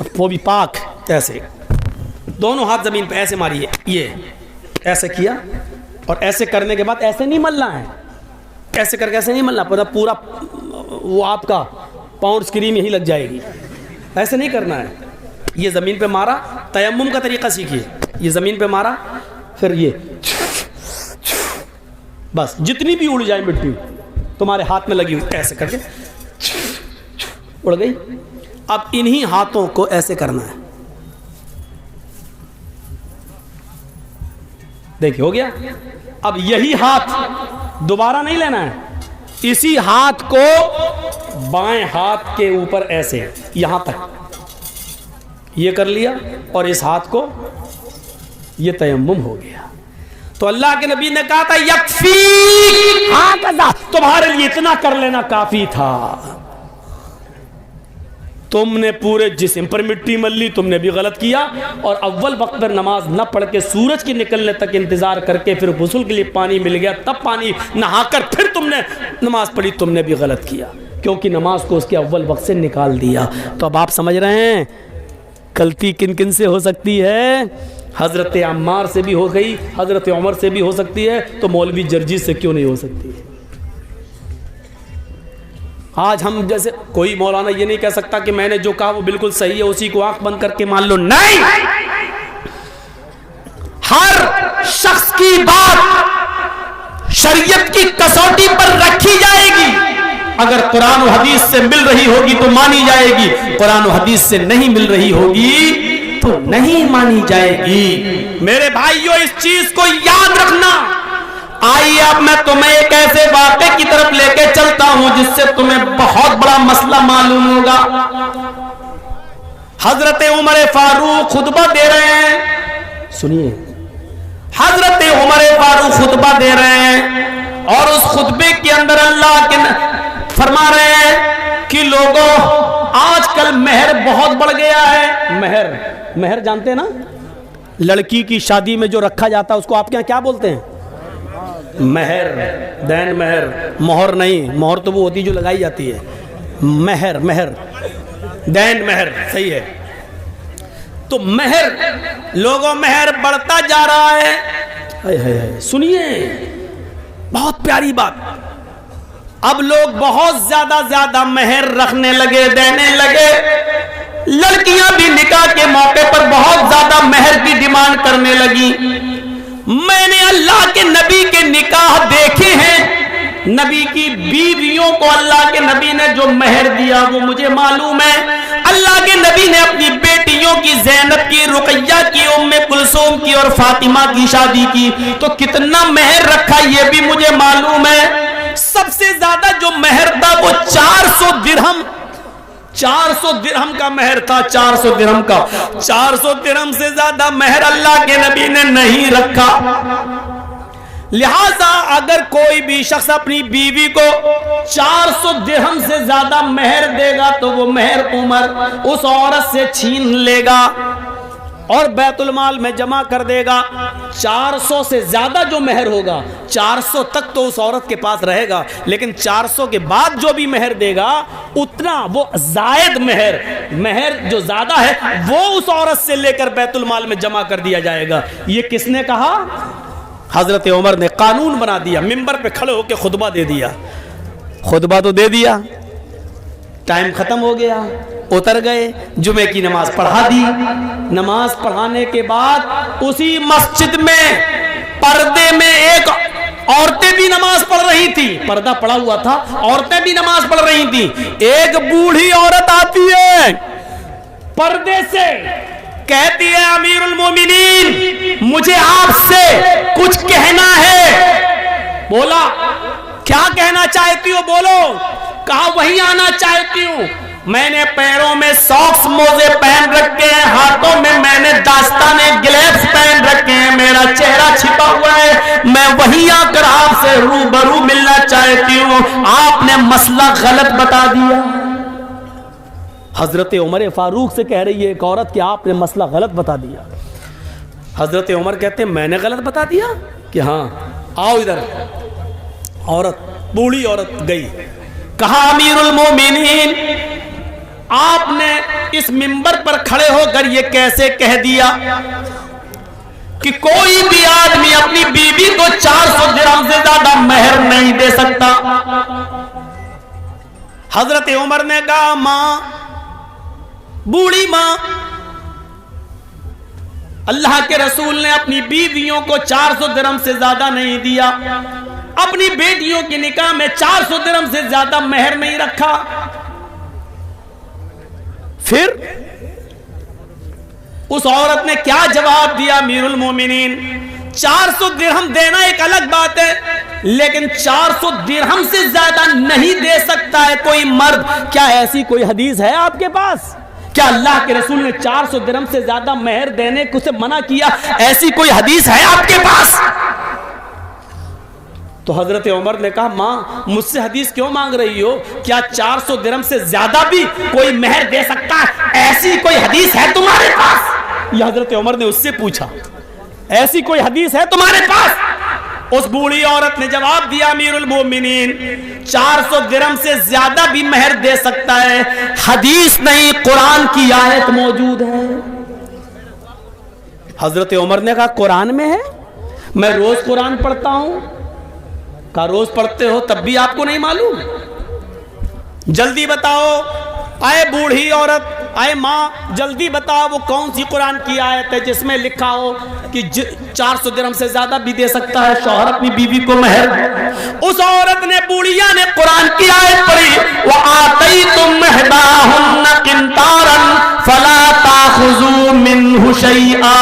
और वो भी पाक। ऐसे दोनों हाथ जमीन पे ऐसे मारिए, ये ऐसे किया, और ऐसे करने के बाद ऐसे नहीं मलना है, ऐसे करके ऐसे नहीं मलना, पूरा वो आपका पाउंड क्रीम यही लग जाएगी। ऐसे नहीं करना है। ये जमीन पे मारा, तयम्मुम का तरीका सीखिए। ये जमीन पे मारा, फिर ये बस जितनी भी उड़ जाए मिट्टी तुम्हारे हाथ में लगी हुई, ऐसे करके उड़ गई। अब इन्हीं हाथों को ऐसे करना है। देखिए हो गया। अब यही हाथ दोबारा नहीं लेना है, इसी हाथ को बाएं हाथ के ऊपर ऐसे यहां तक ये कर लिया, और इस हाथ को ये तयम्मुम हो गया। तो अल्लाह के नबी ने कहा था यकफी, हाँ तुम्हारे लिए इतना कर लेना काफी था। तुमने पूरे जिस्म पर मिट्टी मल ली, तुमने भी गलत किया। और अव्वल वक्त पर नमाज न पढ़ के सूरज के निकलने तक इंतजार करके फिर गुस्ल के लिए पानी मिल गया, तब पानी नहाकर फिर तुमने नमाज पढ़ी, तुमने भी गलत किया, क्योंकि नमाज को उसके अव्वल वक्त से निकाल दिया। तो अब आप समझ रहे हैं गलती किन किन से हो सकती है। हजरत अम्मार से भी हो गई, हजरत उमर से भी हो सकती है, तो मौलवी जर्जीस से क्यों नहीं हो सकती है? आज हम जैसे कोई मौलाना ये नहीं कह सकता कि मैंने जो कहा वो बिल्कुल सही है, उसी को आंख बंद करके मान लो। नहीं, हर शख्स की बात शरीयत की कसौटी पर रखी जाएगी। अगर कुरान और हदीस से मिल रही होगी तो मानी जाएगी, कुरान और हदीस से नहीं मिल रही होगी तो नहीं मानी जाएगी। मेरे भाइयों, इस चीज को याद रखना। आइए अब मैं तुम्हें एक ऐसे वाक़े की तरफ लेके चलता हूं जिससे तुम्हें बहुत बड़ा मसला मालूम होगा। हजरत उमर फारूक खुतबा दे रहे हैं, सुनिए। हजरत उमर फारूक खुतबा दे रहे हैं, और उस खुतबे के अंदर अल्लाह के फरमा रहे हैं कि लोगों, आजकल मेहर बहुत बढ़ गया है। मेहर जानते हैं ना, लड़की की शादी में जो रखा जाता है उसको आपके यहाँ क्या बोलते हैं? मेहर, दैन मेहर, मोहर नहीं। मोहर तो वो होती जो लगाई जाती है। मेहर, दैन मेहर, सही है। तो मेहर, लोगों मेहर बढ़ता जा रहा है। सुनिए, बहुत प्यारी बात। अब लोग बहुत ज्यादा मेहर रखने लगे, देने लगे। लड़कियां भी निकाह के मौके पर बहुत ज्यादा मेहर की डिमांड करने लगी। मैंने अल्लाह के नबी के निकाह देखे हैं, नबी की बीवियों को अल्लाह के नबी ने जो मेहर दिया वो मुझे मालूम है। अल्लाह के नबी ने अपनी बेटियों की, ज़ैनब की, रुकैया की, उम्मे कुलसूम की और फातिमा की शादी की तो कितना मेहर रखा ये भी मुझे मालूम है। सबसे ज्यादा जो मेहर था वो 400 दिरहम, 400 दिरहम का मेहर था। 400 दिरहम का, 400 दिरहम से ज्यादा मेहर अल्लाह के नबी ने नहीं रखा। लिहाजा अगर कोई भी शख्स अपनी बीवी को 400 दिरहम से ज्यादा मेहर देगा तो वो मेहर उमर उस औरत से छीन लेगा। और बैतुल माल में जमा कर देगा। 400 से ज्यादा जो मेहर होगा, 400 तक तो उस औरत के पास रहेगा, लेकिन 400 के बाद जो भी मेहर देगा उतना वो जायद मेहर जो ज्यादा है वो उस औरत से लेकर बैतुल माल में जमा कर दिया जाएगा। ये किसने कहा? हजरत उमर ने कानून बना दिया, मिंबर पे खड़े होकर खुतबा दे दिया। खुतबा तो दे दिया, टाइम खत्म हो गया, उतर गए, जुमे की नमाज पढ़ा दी। नमाज पढ़ाने के बाद उसी मस्जिद में पर्दे में एक औरतें भी नमाज पढ़ रही थी, पर्दा पड़ा हुआ था, औरतें भी नमाज पढ़ रही थी। एक बूढ़ी औरत आती है पर्दे से, कहती है अमीरुल मोमिनीन मुझे आपसे कुछ कहना है। बोला क्या कहना चाहती हो? बोलो। कहा वहीं आना चाहती हूं, मैंने पैरों में सॉक्स मोजे पहन रखे हैं, हाथों में मैंने दास्ताने ग्लव्स पहन रखे हैं, मेरा चेहरा छिपा हुआ है, मैं वहीं आकर आपसे रूबरू मिलना चाहती हूं, आपने मसला गलत बता दिया। हजरत उमर फारूक से कह रही है एक औरत कि आपने मसला गलत बता दिया। हजरत उमर कहते हैं मैंने गलत बता दिया? कि हाँ, आओ इधर। औरत, बूढ़ी औरत गई, कहा अमीरुल मोमिनीन आपने इस मिंबर पर खड़े होकर ये कैसे कह दिया कि कोई भी आदमी अपनी बीवी को 400 दिरहम से ज्यादा मेहर नहीं दे सकता? हजरत उमर ने कहा मां, बूढ़ी मां, अल्लाह के रसूल ने अपनी बीवियों को 400 दिरहम से ज्यादा नहीं दिया, अपनी बेटियों के निकाह में 400 दिरहम से ज्यादा मेहर नहीं रखा। फिर उस औरत ने क्या जवाब दिया? अमीरुल मोमिनीन 400 दिरहम देना एक अलग बात है, लेकिन 400 दिरहम से ज्यादा नहीं दे सकता है कोई मर्द। क्या ऐसी कोई हदीस है आपके पास? क्या अल्लाह के रसूल ने 400 दिरहम से ज्यादा मेहर देने को से मना किया? ऐसी कोई हदीस है आपके पास? तो हजरत उमर ने कहा मां, मुझसे हदीस क्यों मांग रही हो? क्या 400 दिरहम से ज्यादा भी कोई मेहर दे सकता है? ऐसी कोई हदीस है तुम्हारे पास? यह हजरत उमर ने उससे पूछा, ऐसी कोई हदीस है तुम्हारे पास? उस बूढ़ी औरत ने जवाब दिया अमीरुल मोमिनीन 400 दिरहम से ज्यादा भी मेहर दे सकता है, हदीस नहीं कुरान की आयत मौजूद है। हजरत उमर ने कहा कुरान में है? मैं रोज कुरान पढ़ता हूं। का रोज पढ़ते हो तब भी आपको नहीं मालूम? जल्दी बताओ। आए बूढ़ी औरत, आए माँ, जल्दी बताओ वो कौन सी कुरान की आयत है जिसमें लिखा हो कि 400 दिरहम से ज्यादा भी दे सकता है शौहर अपनी बीवी को मेहर? उस औरत ने, बूढ़िया ने कुरान की आयत पढ़ी, व आतैतुम इहदाहुन्ना किंतारन फला ताखुजू मिन्हु शैआ।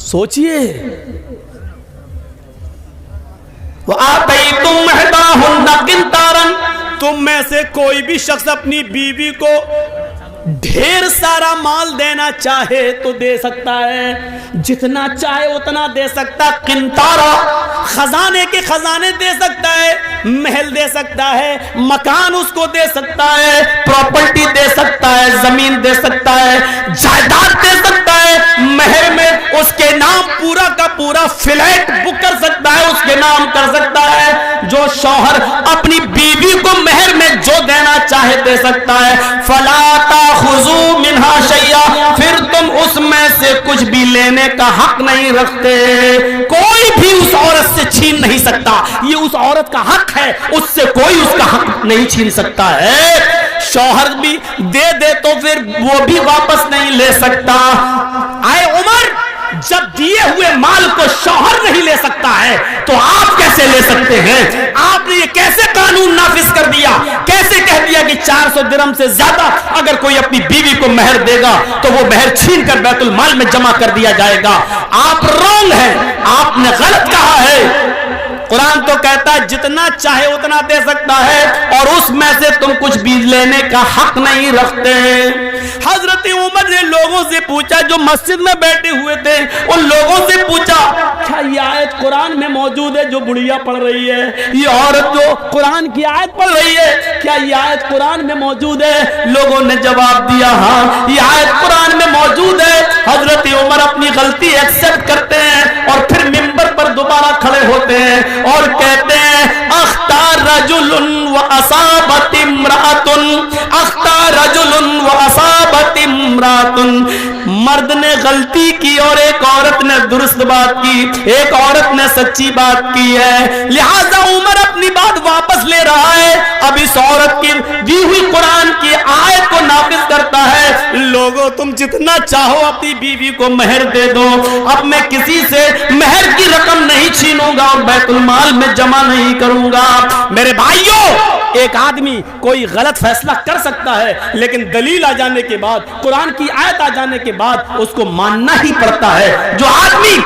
सोचिए, तुम में से कोई भी शख्स अपनी बीवी को ढेर सारा माल देना चाहे तो दे सकता है, जितना चाहे उतना दे सकता। किंतारा, खजाने के खजाने दे सकता है, महल दे सकता है, मकान उसको दे सकता है, प्रॉपर्टी दे सकता है, जमीन दे सकता है, जायदाद दे सकता है, महर में उसके नाम पूरा का पूरा फ्लैट बुक कर सकता है, उसके नाम कर सकता है। जो शौहर अपनी बीवी को महर में जो देना चाहे दे सकता है। फला ताखुजू मिन्हा शैया, फिर तुम उसमें से कुछ भी लेने का हक नहीं रखते। कोई भी उस औरत से छीन नहीं सकता, ये उस औरत का हक है, उससे कोई उसका हक नहीं छीन सकता है। शौहर भी दे तो फिर वो भी वापस नहीं ले सकता। आए उमर, जब दिए हुए माल को शौहर नहीं ले सकता है तो आप कैसे ले सकते हैं? आपने ये कैसे कानून नाफिज कर दिया? कैसे कह दिया कि 400 दिरहम से ज्यादा अगर कोई अपनी बीवी को मेहर देगा तो वो मेहर छीन कर बैतुल माल में जमा कर दिया जाएगा? आप रॉन्ग हैं, आपने गलत कहा है। कुरान तो कहता है जितना चाहे उतना दे सकता है और उसमें से तुम कुछ भी लेने का हक नहीं रखते। हजरत उमर ने लोगों से पूछा, जो मस्जिद में बैठे हुए थे उन लोगों से पूछा, क्या ये आयत कुरान में मौजूद है जो बुढ़िया पढ़ रही है, ये औरत जो कुरान की आयत पढ़ रही है, क्या ये आयत कुरान में मौजूद है? लोगों ने जवाब दिया, हाँ ये आयत कुरान में मौजूद है। हजरत उमर अपनी गलती एक्सेप्ट करते हैं और फिर मिंबर पर दोबारा खड़े होते हैं और कहते हैं, अख्तार रजुलुन व असाबत इम्रातुन, अख्तार रजुलुन व असाबत इम्रातुन। मर्द ने गलती की और एक औरत ने दुरुस्त बात की, एक औरत ने सच्ची बात की है, लिहाजा उमर अपनी बात वापस ले रहा है। अब इस औरत की दी हुई कुरान की आयत को नाफिज करता है, लोगों तुम जितना चाहो अपनी बीवी को मेहर दे दो, अब मैं किसी से मेहर की रकम नहीं छीनूंगा और बैतुल माल में जमा नहीं करूंगा। मेरे भाइयों, एक आदमी कोई गलत फैसला कर सकता है, लेकिन दलील आ जाने के बाद, कुरान की आयत आ जाने के बाद उसको मानना ही पड़ता है। जो आदमी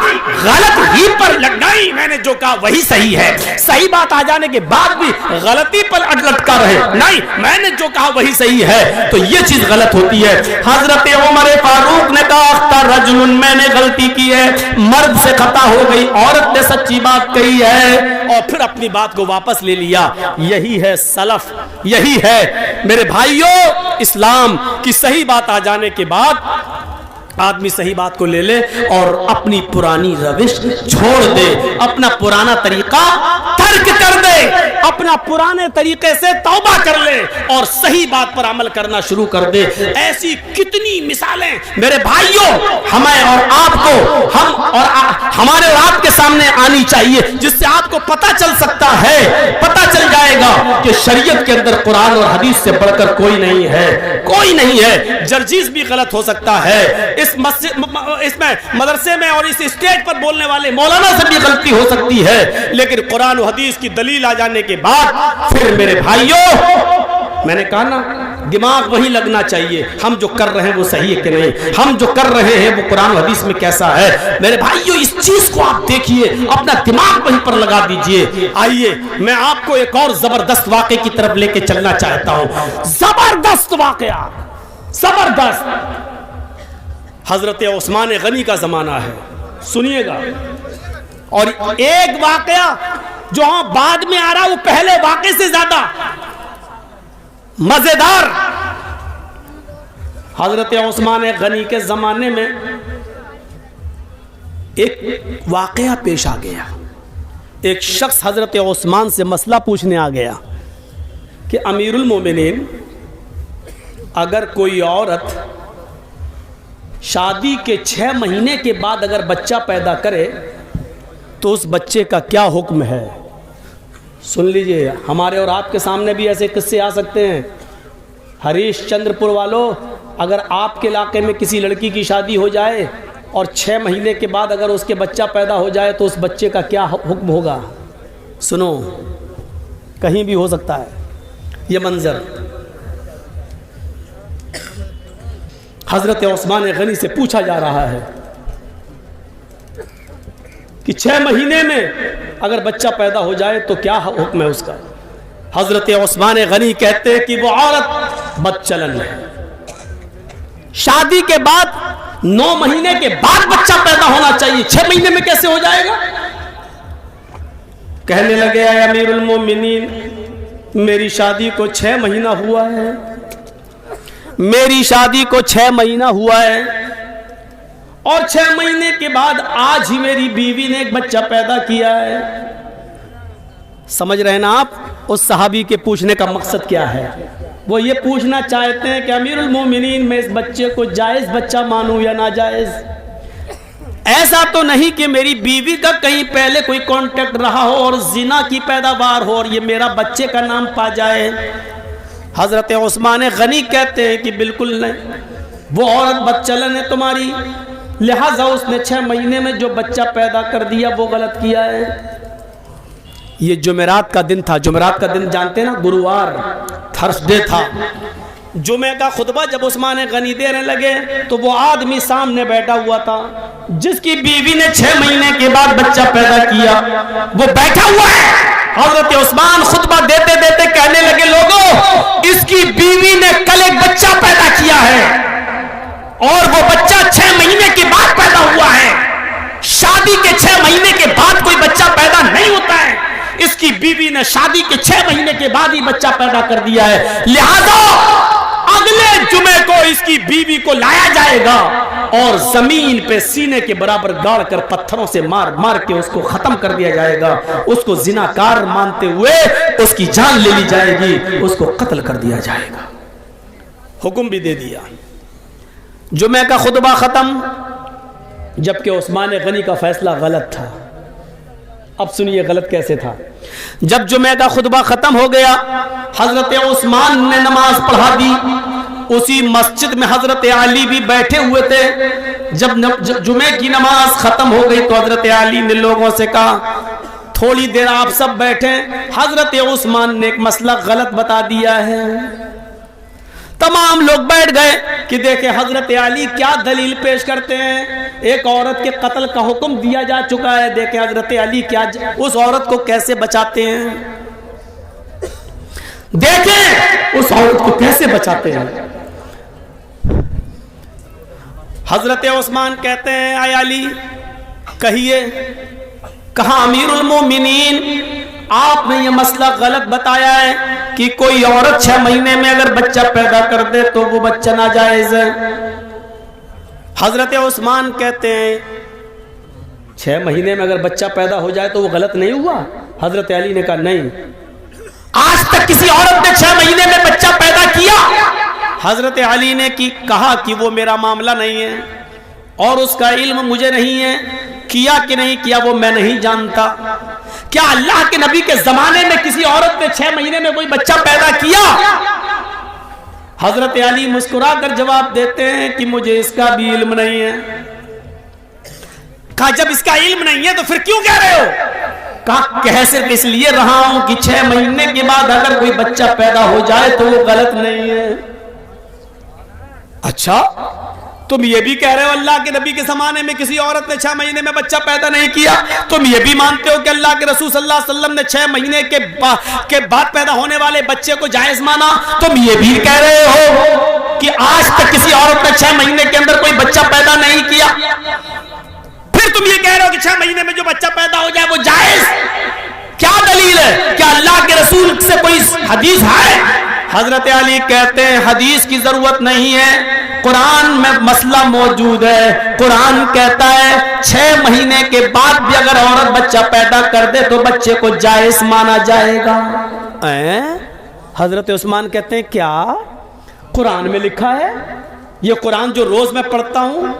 गलत ही पर लगाई, मैंने जो कहा वही सही है, सही बात आ जाने के बाद भी गलती पर लटका रहे, नहीं मैंने जो कहा वही सही है, तो ये चीज गलत होती है। हजरत उमर फारूक ने कहा, अख्तर रजुलन, मैंने गलती की है, मर्द से खता हो गई, औरत ने सच्ची बात कही है, और फिर अपनी बात को वापस ले लिया। यही है सलफ, यही है मेरे भाइयों। इस्लाम की सही बात आ जाने के बाद आदमी सही बात को ले ले और अपनी पुरानी रविश छोड़ दे, अपना पुराना तरीका तर्क कर दे, अपना पुराने तरीके से तौबा कर ले और सही बात पर अमल करना शुरू कर दे। ऐसी कितनी मिसालें मेरे भाइयों हमें और आपको, हम और हमारे और आपके सामने आनी चाहिए, जिससे आपको पता चल सकता है, पता चल जाएगा कि शरीयत के अंदर कुरान और हदीस से बढ़कर कोई नहीं है, कोई नहीं है। जर्जीस भी गलत हो सकता है, इस मस्जिद इसमें मदरसे में और इस स्टेज पर बोलने वाले मौलाना से भी गलती हो सकती है, लेकिन कुरान और हदीस की दलील आ जाने के बाद फिर मेरे भाइयों, मैंने कहा ना, दिमाग वही लगना चाहिए, हम जो कर रहे हैं वो सही है कि नहीं, हम जो कर रहे हैं वो कुरान और हदीस में कैसा है। मेरे भाइयों, इस चीज को आप देखिए, अपना दिमाग वहीं पर लगा दीजिए। आइए मैं आपको एक और जबरदस्त वाक़े की तरफ लेके चलना चाहता हूं। जबरदस्त वाक़या, जबरदस्त। हजरत उस्मान गनी का जमाना है, सुनिएगा। और एक वाकया जो बाद में आ रहा वो पहले वाकये से ज्यादा मजेदार। हजरत उस्मान गनी के जमाने में एक वाकया पेश आ गया। एक शख्स हजरत उस्मान से मसला पूछने आ गया कि अमीरुल मोमिनीन, अगर कोई औरत शादी के 6 महीने के बाद अगर बच्चा पैदा करे तो उस बच्चे का क्या हुक्म है? सुन लीजिए, हमारे और आपके सामने भी ऐसे किस्से आ सकते हैं। हरीशचंद्रपुर वालों, अगर आपके इलाके में किसी लड़की की शादी हो जाए और 6 महीने के बाद अगर उसके बच्चा पैदा हो जाए तो उस बच्चे का क्या हुक्म होगा? सुनो, कहीं भी हो सकता है ये मंजर। हजरत उस्मान गनी से पूछा जा रहा है कि 6 महीने में अगर बच्चा पैदा हो जाए तो क्या हुक्म है उसका? हजरत उस्मान गनी कहते हैं कि वो औरत बदचलन है। शादी के बाद 9 महीने के बाद बच्चा पैदा होना चाहिए, 6 महीने में कैसे हो जाएगा? कहने लगे, अमीरुल मोमिनीन, मेरी शादी को 6 महीना हुआ है, मेरी शादी को 6 महीना हुआ है और 6 महीने के बाद आज ही मेरी बीवी ने एक बच्चा पैदा किया है। समझ रहे हैं ना आप उस सहाबी के पूछने का मकसद क्या है? वो ये पूछना चाहते हैं कि अमीरुल मोमिनीन, मैं इस बच्चे को जायज़ बच्चा मानूं या नाजायज़? ऐसा तो नहीं कि मेरी बीवी का कहीं पहले कोई कांटेक्ट रहा हो और जिना की पैदावार हो और ये मेरा बच्चे का नाम पा जाए? हजरत उस्मान गनी कहते हैं कि बिल्कुल नहीं, वो औरत बदचलन है तुम्हारी, लिहाजा उसने 6 महीने में जो बच्चा पैदा कर दिया वो गलत किया है। ये जुमेरात का दिन था, जुमेरात का दिन जानते हैं ना, गुरुवार, थर्सडे था। जुमे का खुतबा जब उस्मान गनी देने लगे तो वो आदमी सामने बैठा हुआ था जिसकी बीवी ने 6 महीने के बाद बच्चा पैदा किया, वो बैठा हुआ है। हजरत उस्मान खुतबा देते देते कहने लगे, लोगों इसकी बीवी ने कल एक बच्चा पैदा किया है और वो बच्चा 6 महीने के बाद पैदा हुआ है। शादी के 6 महीने के बाद कोई बच्चा पैदा नहीं होता है, इसकी बीवी ने शादी के 6 महीने के बाद ही बच्चा पैदा कर दिया है। लिहाजा अगले जुमे को इसकी बीवी को लाया जाएगा और जमीन पे सीने के बराबर गाड़ कर पत्थरों से मार मार के उसको खत्म कर दिया जाएगा। उसको जिनाकार मानते हुए उसकी जान ले ली जाएगी, उसको कत्ल कर दिया जाएगा। हुक्म भी दे दिया। जुमे का खुतबा खत्म, जबकि उस्मान गनी का फैसला गलत था। अब सुनिए गलत कैसे था। जब जुमे का खुतबा खत्म हो गया, हजरत उस्मान ने नमाज पढ़ा दी। उसी मस्जिद में हजरत अली भी बैठे हुए थे। जब जुमे की नमाज खत्म हो गई तो हजरत अली ने लोगों से कहा, थोड़ी देर आप सब बैठे, हजरत उस्मान ने एक मसला गलत बता दिया है। तमाम लोग बैठ गए कि देखे हजरत अली क्या दलील पेश करते हैं। एक औरत के कत्ल का हुक्म दिया जा चुका है, देखे हजरत अली क्या उस औरत को कैसे बचाते हैं, देखें उस औरत को कैसे बचाते हैं। हजरत उस्मान कहते हैं, आय अली कहिए। कहा, अमीरुल मोमिनीन आपने ये मसला गलत बताया है कि कोई औरत 6 महीने में अगर बच्चा पैदा कर दे तो वो बच्चा नाजायज है। हजरत उस्मान कहते हैं 6 महीने में अगर बच्चा पैदा हो जाए तो वो गलत नहीं हुआ। हजरत अली ने कहा नहीं, आज तक किसी औरत ने 6 महीने में बच्चा पैदा किया? हजरत अली ने कहा कि वो मेरा मामला नहीं है और उसका इल्म मुझे नहीं है, किया कि नहीं किया वो मैं नहीं जानता। क्या अल्लाह के नबी के जमाने में किसी औरत ने 6 महीने में कोई बच्चा पैदा किया? हजरत अली मुस्कुरा कर जवाब देते हैं कि मुझे इसका भी इल्म नहीं है। कहा, जब इसका इल्म नहीं है तो फिर क्यों कह रहे हो? कहा, कह सिर्फ इसलिए रहा हूं कि 6 महीने के बाद अगर कोई बच्चा पैदा हो जाए तो वो गलत नहीं है। अच्छा, तुम ये भी कह रहे हो अल्लाह के नबी के जमाने में किसी औरत ने 6 महीने में बच्चा पैदा नहीं किया? तुम ये भी मानते हो कि अल्लाह के रसूल सल्लल्लाहु अलैहि वसल्लम ने 6 महीने के बाद पैदा होने वाले बच्चे को जायज माना? तुम ये भी कह रहे हो कि आज तक किसी औरत ने 6 महीने के अंदर कोई बच्चा पैदा नहीं किया? फिर तुम ये कह रहे हो कि 6 महीने में जो बच्चा पैदा हो जाए वो जायज? क्या दलील है? क्या अल्लाह के रसूल से कोई हदीस है? हजरत अली कहते हैं हदीस की जरूरत नहीं है, कुरान में मसला मौजूद है। कुरान कहता है 6 महीने के बाद भी अगर औरत बच्चा पैदा कर दे तो बच्चे को जायज माना जाएगा। हजरत उस्मान कहते हैं क्या कुरान में लिखा है? ये कुरान जो रोज मैं पढ़ता हूं।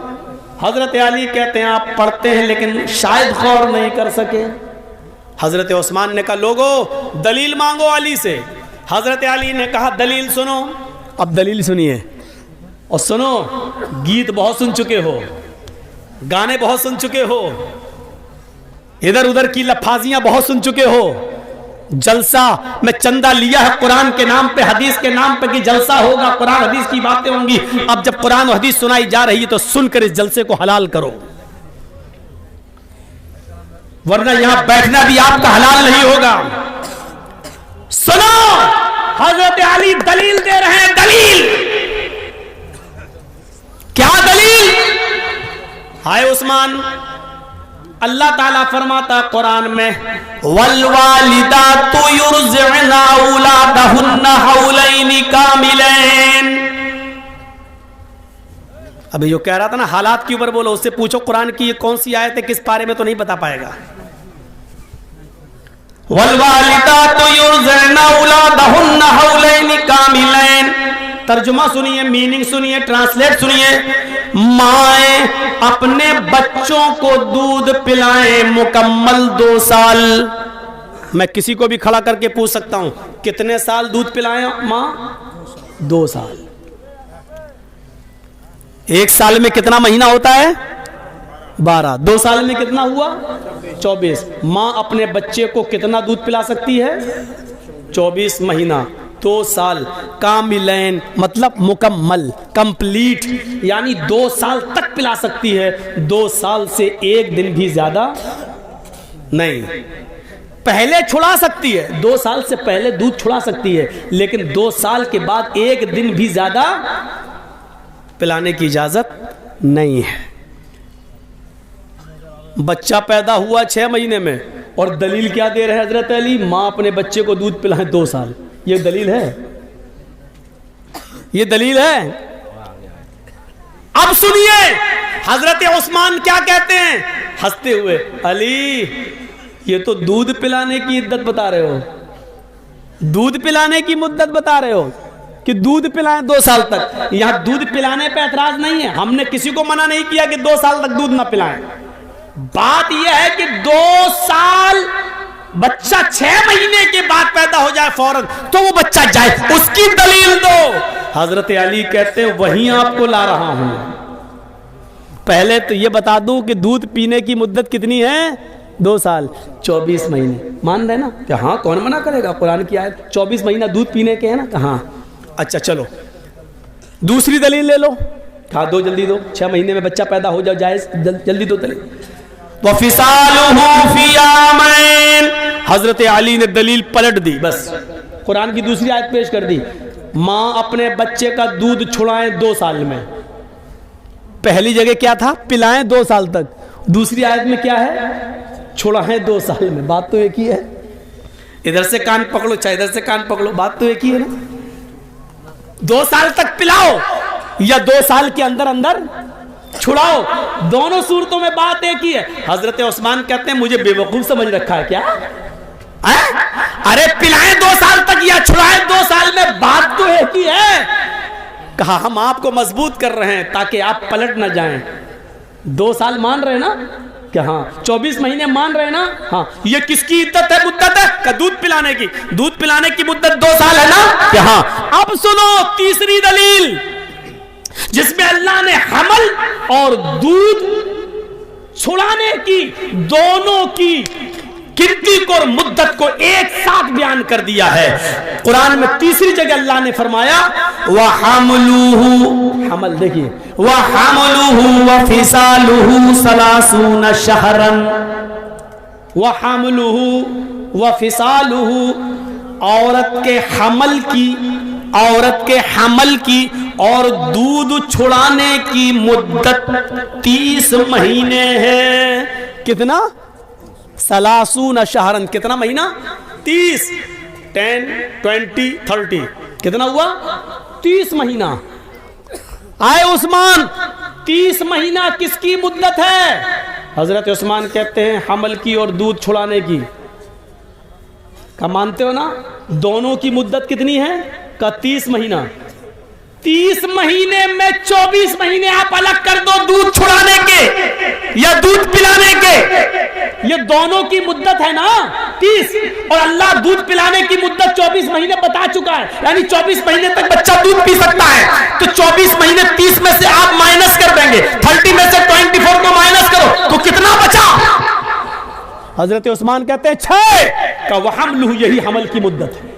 हजरत अली कहते हैं आप पढ़ते हैं लेकिन शायद गौर नहीं कर सके। हजरत उस्मान ने कहा, लोगो दलील मांगो अली से। हजरत अली ने कहा, दलील सुनो। अब दलील सुनिए और सुनो, गीत बहुत सुन चुके हो, गाने बहुत सुन चुके हो, इधर उधर की लफाजियां बहुत सुन चुके हो। जलसा में चंदा लिया है कुरान के नाम पे, हदीस के नाम पे कि जलसा होगा, कुरान हदीस की बातें होंगी। अब जब कुरान और हदीस सुनाई जा रही है तो सुनकर इस जलसे को हलाल करो, वरना यहां बैठना भी आपका हलाल नहीं होगा। सुनो, हजरत अली दलील दे रहे हैं। दलील क्या? दलील हाय उस्मान, अल्लाह ताला फरमाता कुरान में, वल्वालिदातु युरज़िअना औलादहुन्ना हौलैनि कामिलैन। अभी जो कह रहा था ना हालात के ऊपर बोलो, उससे पूछो कुरान की ये कौन सी आयत है, किस पारे में, तो नहीं बता पाएगा। वल्वालिदातु युरज़िअना औलादहुन्ना हौलैनि कामिलैन। तर्जुमा सुनिए, मीनिंग सुनिए, ट्रांसलेट सुनिए। माएं अपने बच्चों को दूध पिलाएं मुकम्मल 2 साल। मैं किसी को भी खड़ा करके पूछ सकता हूं कितने साल दूध पिलाएं मां? 2 साल। 1 साल में कितना महीना होता है? 12। 2 साल में कितना हुआ? 24। मां अपने बच्चे को कितना दूध पिला सकती है? 24 महीना। 2 साल कामिलैन मतलब मुकम्मल, कंप्लीट, यानी 2 साल तक पिला सकती है, 2 साल से 1 दिन भी ज्यादा नहीं। पहले छुड़ा सकती है, 2 साल से पहले दूध छुड़ा सकती है, लेकिन 2 साल के बाद 1 दिन भी ज्यादा पिलाने की इजाजत नहीं है। बच्चा पैदा हुआ 6 महीने में, और दलील क्या दे रहे हैं हजरत अली? मां अपने बच्चे को दूध पिलाए 2 साल। ये दलील है? ये दलील है? अब सुनिए हजरत उस्मान क्या कहते हैं हंसते हुए, अली ये तो दूध पिलाने की इद्दत बता रहे हो, दूध पिलाने की मुद्दत बता रहे हो कि दूध पिलाएं 2 साल तक। यहां दूध पिलाने पे ऐतराज नहीं है, हमने किसी को मना नहीं किया कि 2 साल तक दूध ना पिलाएं। बात यह है कि 2 साल बच्चा 6 महीने के बाद पैदा हो जाए फौरन तो वो बच्चा जाए, उसकी दलील दो। हजरत अली कहते हैं वहीं आपको ला रहा हूं। पहले तो ये बता दूं कि दूध पीने की मुद्दत कितनी है? 2 साल 24 महीने। मान रहे ना कि हाँ, कौन मना करेगा? कुरान की आयत 24 महीना दूध पीने के है ना, कहाँ? अच्छा चलो दूसरी दलील ले लो। कहा दो, जल्दी दो, 6 महीने में बच्चा पैदा हो जाए जायज, जल्दी दो दलील। हजरत अली ने दलील पलट दी, बस कुरान की दूसरी आयत पेश कर दी। मां अपने बच्चे का दूध छुड़ाएं 2 साल में। पहली जगह क्या था? पिलाएं 2 साल तक। दूसरी आयत में क्या है? छुड़ाएं 2 साल में। बात तो एक ही है। इधर से कान पकड़ो चाहे इधर से कान पकड़ो, बात तो एक ही है ना। 2 साल तक पिलाओ या 2 साल के अंदर अंदर छुड़ाओ, दोनों सूरतों में बात एक ही है। हजरत उस्मान कहते हैं मुझे बेवकूफ समझ रखा है क्या? अरे पिलाएं 2 साल तक या छुड़ाएं 2 साल में, बात तो एक ही है। कहा हम आपको मजबूत कर रहे हैं ताकि आप पलट ना जाएं। 2 साल मान रहे ना क्या? हाँ। 24 महीने मान रहे ना? हाँ। ये किसकी इद्दत है, मुद्दत है? का दूध पिलाने की। दूध पिलाने की मुद्दत 2 साल है ना क्या? हाँ। अब सुनो तीसरी दलील जिसमें अल्लाह ने हमल और दूध छुड़ाने की दोनों की गिनती को और मुद्दत को एक साथ बयान कर दिया है। कुरान में तीसरी जगह अल्लाह ने फरमाया वह हमलूहु, हमल देखिए, वह हमलूहु व फिसालुहु सलासून शहरन, वह हमलूहु व फिसालुहु, औरत के हमल की, औरत के हमल की और दूध छुड़ाने की मुद्दत 30 महीने है। कितना? सलासून शहरन। कितना महीना? 30, 10, 20, 30, कितना हुआ? 30 महीना। आए उस्मान, 30 महीना किसकी मुद्दत है? हजरत उस्मान कहते हैं हमल की और दूध छुड़ाने की। क्या मानते हो ना? दोनों की मुद्दत कितनी है? का 30 महीना। 30 महीने में 24 महीने आप अलग कर दो दूध छुड़ाने के या दूध पिलाने के, ये दोनों की मुद्दत है ना 30, और अल्लाह दूध पिलाने की मुद्दत 24 महीने बता चुका है, यानी 24 महीने तक बच्चा दूध पी सकता है। तो 24 महीने 30 में से आप माइनस कर देंगे, 30 में से 24 को माइनस करो तो कितना बचा? हजरत उस्मान कहते हैं 6 का वह हमलुहु, यही हमल की मुद्दत है।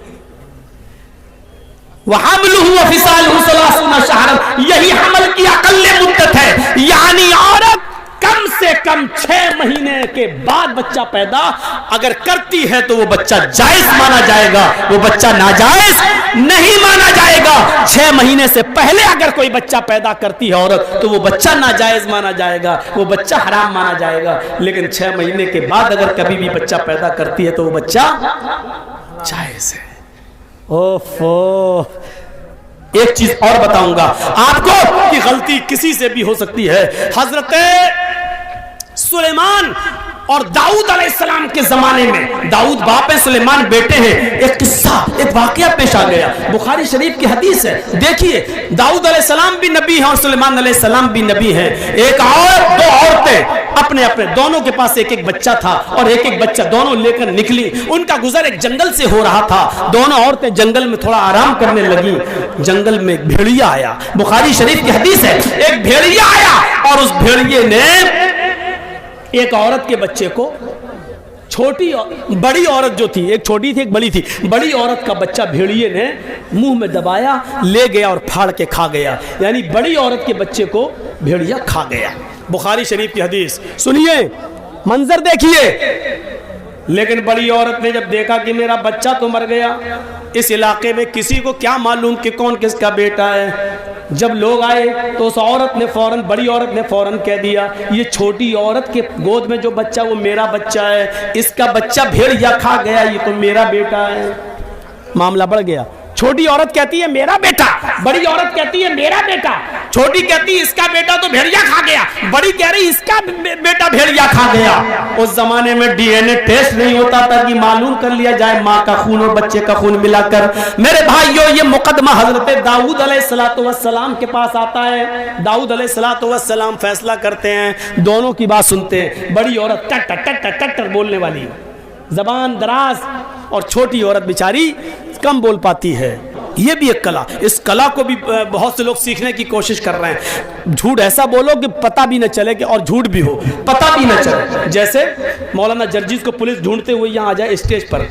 वहमलुहु व फिसालुहु सलासून शहरन, यही हमल की अकल्ले मुद्दत है। यानी औरत कम से कम 6 महीने के बाद बच्चा पैदा अगर करती है तो वो बच्चा जायज माना जाएगा, वो बच्चा नाजायज नहीं माना जाएगा। 6 महीने से पहले अगर कोई बच्चा पैदा करती है औरत तो वो बच्चा नाजायज माना जाएगा, वो बच्चा हराम माना जाएगा। लेकिन 6 महीने के बाद अगर कभी भी बच्चा पैदा करती है तो वो बच्चा जायज है। ओफो, एक चीज और बताऊंगा आपको कि गलती किसी से भी हो सकती है। हजरत सुलेमान और दाऊद अलैहिस्सलाम के जमाने में, दाऊद बाप है, सुलेमान बेटे हैं। एक किस्सा, एक वाकया पेश आ गया, बुखारी शरीफ की हदीस है। देखिए, दाऊद अलैहिस्सलाम भी नबी हैं और सुलेमान अलैहिस्सलाम भी नबी हैं। एक औरत, 2 औरतें अपने अपने, दोनों के पास एक एक बच्चा था और एक एक बच्चा दोनों लेकर निकली। उनका गुजर एक जंगल से हो रहा था। दोनों औरतें जंगल में थोड़ा आराम करने लगी। जंगल में एक भेड़िया आया, बुखारी शरीफ की हदीस है। एक भेड़िया आया और उस भेड़िए ने एक औरत के बच्चे को बड़ी औरत जो थी, एक छोटी थी एक बड़ी थी, बड़ी औरत का बच्चा भेड़िए ने मुंह में दबाया, ले गया और फाड़ के खा गया। यानी बड़ी औरत के बच्चे को भेड़िया खा गया। बुखारी शरीफ की हदीस सुनिए, मंजर देखिए। लेकिन बड़ी औरत ने जब देखा कि मेरा बच्चा तो मर गया, इस इलाके में किसी को क्या मालूम कि कौन किसका बेटा है। जब लोग आए तो उस औरत ने फौरन, बड़ी औरत ने फौरन कह दिया, ये छोटी औरत के गोद में जो बच्चा वो मेरा बच्चा है, इसका बच्चा भेड़िया खा गया, ये तो मेरा बेटा है। मामला बढ़ गया। छोटी औरत कहती है मेरा बेटा, बड़ी औरत कहती है मेरा बेटा, छोटी कहती है इसका बेटा तो भेड़िया खा गया, बड़ी कह रही इसका बेटा भेड़िया खा गया। उस जमाने में डीएनए टेस्ट नहीं होता था कि मालूम कर लिया जाए माँ का खून और बच्चे का खून मिलाकर। मेरे भाइयों, ये मुकदमा हजरत दाऊद अलैहिस्सलाम के पास आता है। दाऊद अलैहिस्सलाम फैसला करते हैं, दोनों की बात सुनते हैं। बड़ी औरत टट टट टट टट बोलने वाली, जबान दराज, और छोटी औरत बेचारी कम बोल पाती है। ये भी एक कला, इस कला को भी बहुत से लोग सीखने की कोशिश कर रहे हैं। झूठ ऐसा बोलो कि पता भी न चले कि, और झूठ भी हो पता भी न चले। जैसे मौलाना जर्जिस को पुलिस ढूंढते हुए यहाँ आ जाए, स्टेज पर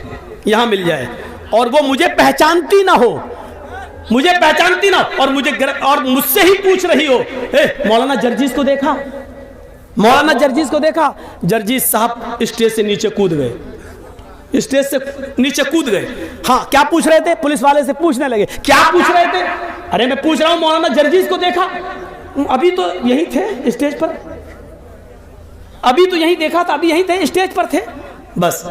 यहाँ मिल जाए, और वो मुझे पहचानती ना हो, मुझे पहचानती ना, और मुझसे ही पूछ रही हो, मौलाना जर्जिस को देखा, मौलाना जर्जिस को देखा। जर्जिस साहब स्टेज से नीचे कूद गए, स्टेज से नीचे कूद गए। हाँ, क्या पूछ रहे थे? पुलिस वाले से पूछने लगे, क्या पूछ रहे थे? अरे मैं पूछ रहा हूं मौलाना जर्जिस को देखा? अभी तो यहीं थे स्टेज पर, अभी तो यहीं देखा था, अभी यहीं थे, स्टेज पर थे बस।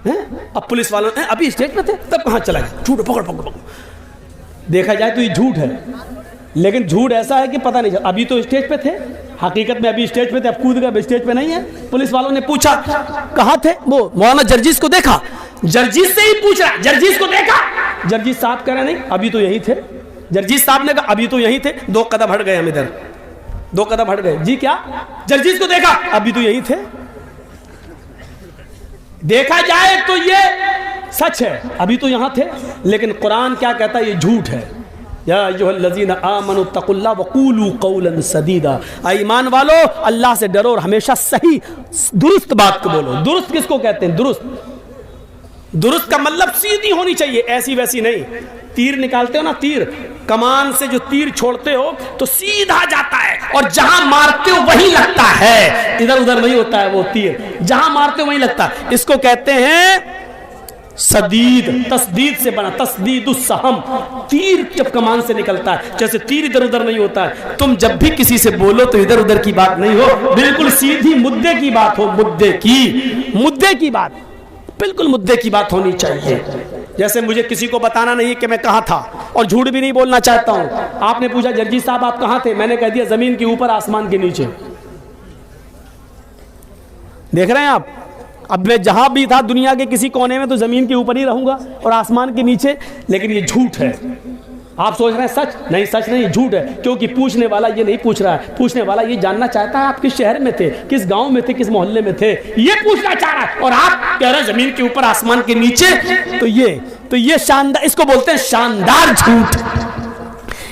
अब पुलिस वालों ने अभी स्टेज पर थे, तब कहां चला गया? झूठ, पकड़ पकड़ पकड़। देखा जाए तो ये झूठ है, लेकिन झूठ ऐसा है कि पता नहीं, अभी तो स्टेज पे थे, हकीकत में अभी स्टेज पे थे, अब कूद गए, स्टेज पे नहीं है। पुलिस वालों ने पूछा कहां थे? वो मौलाना जर्जिस को देखा। जर्जिस से ही पूछ रहा, जर्जिस को देखा? जर्जिस साहब कह रहे नहीं, अभी तो यही थे। जर्जिस साहब ने कहा अभी तो यही थे, 2 कदम हट गए, हम इधर 2 कदम हट गए। जी क्या? जर्जिस को देखा? अभी तो यही थे। देखा जाए तो ये सच है, अभी तो यहां थे, लेकिन कुरान क्या कहता है? ये झूठ है। या अय्युहल्लज़ीना आमनु तक़ुल्लाह वक़ूलू क़ौलन सदीदा, ईमान वालो अल्लाह से डरो और हमेशा सही दुरुस्त बात को बोलो। दुरुस्त किसको कहते हैं? दुरुस्त का मतलब सीधी होनी चाहिए, ऐसी वैसी नहीं। तीर निकालते हो ना, तीर कमान से जो तीर छोड़ते हो तो सीधा जाता है, और जहां मारते हो वहीं लगता है, इधर उधर नहीं होता है वो तीर, जहां मारते हो वहीं लगता है। इसको कहते हैं सदीद, तस्दीद से बना, तस्दीदुस्सहम। तीर जब कमान से निकलता है, जैसे तीर इधर उधर नहीं होता है। तुम जब भी किसी से बोलो तो इधर उधर की बात नहीं हो, बिल्कुल सीधी मुद्दे की बात हो, मुद्दे की बात, बिल्कुल मुद्दे की बात होनी चाहिए। जैसे मुझे किसी को बताना नहीं कि मैं कहां था, और झूठ भी नहीं बोलना चाहता हूं। आपने पूछा जर्जिस साहब आप कहां थे? मैंने कह दिया जमीन के ऊपर, आसमान के नीचे। देख रहे हैं आप? अब मैं जहां भी था दुनिया के किसी कोने में, तो जमीन के ऊपर ही रहूंगा और आसमान के नीचे, लेकिन ये झूठ है। आप सोच रहे हैं सच? नहीं, सच नहीं, झूठ है। क्योंकि पूछने वाला ये नहीं पूछ रहा है, पूछने वाला ये जानना चाहता है आप किस शहर में थे, किस गांव में थे, किस मोहल्ले में थे, ये पूछना चाह रहा है। और आप कह रहे हैं जमीन के ऊपर, आसमान के नीचे। तो ये शानदार, इसको बोलते हैं शानदार झूठ,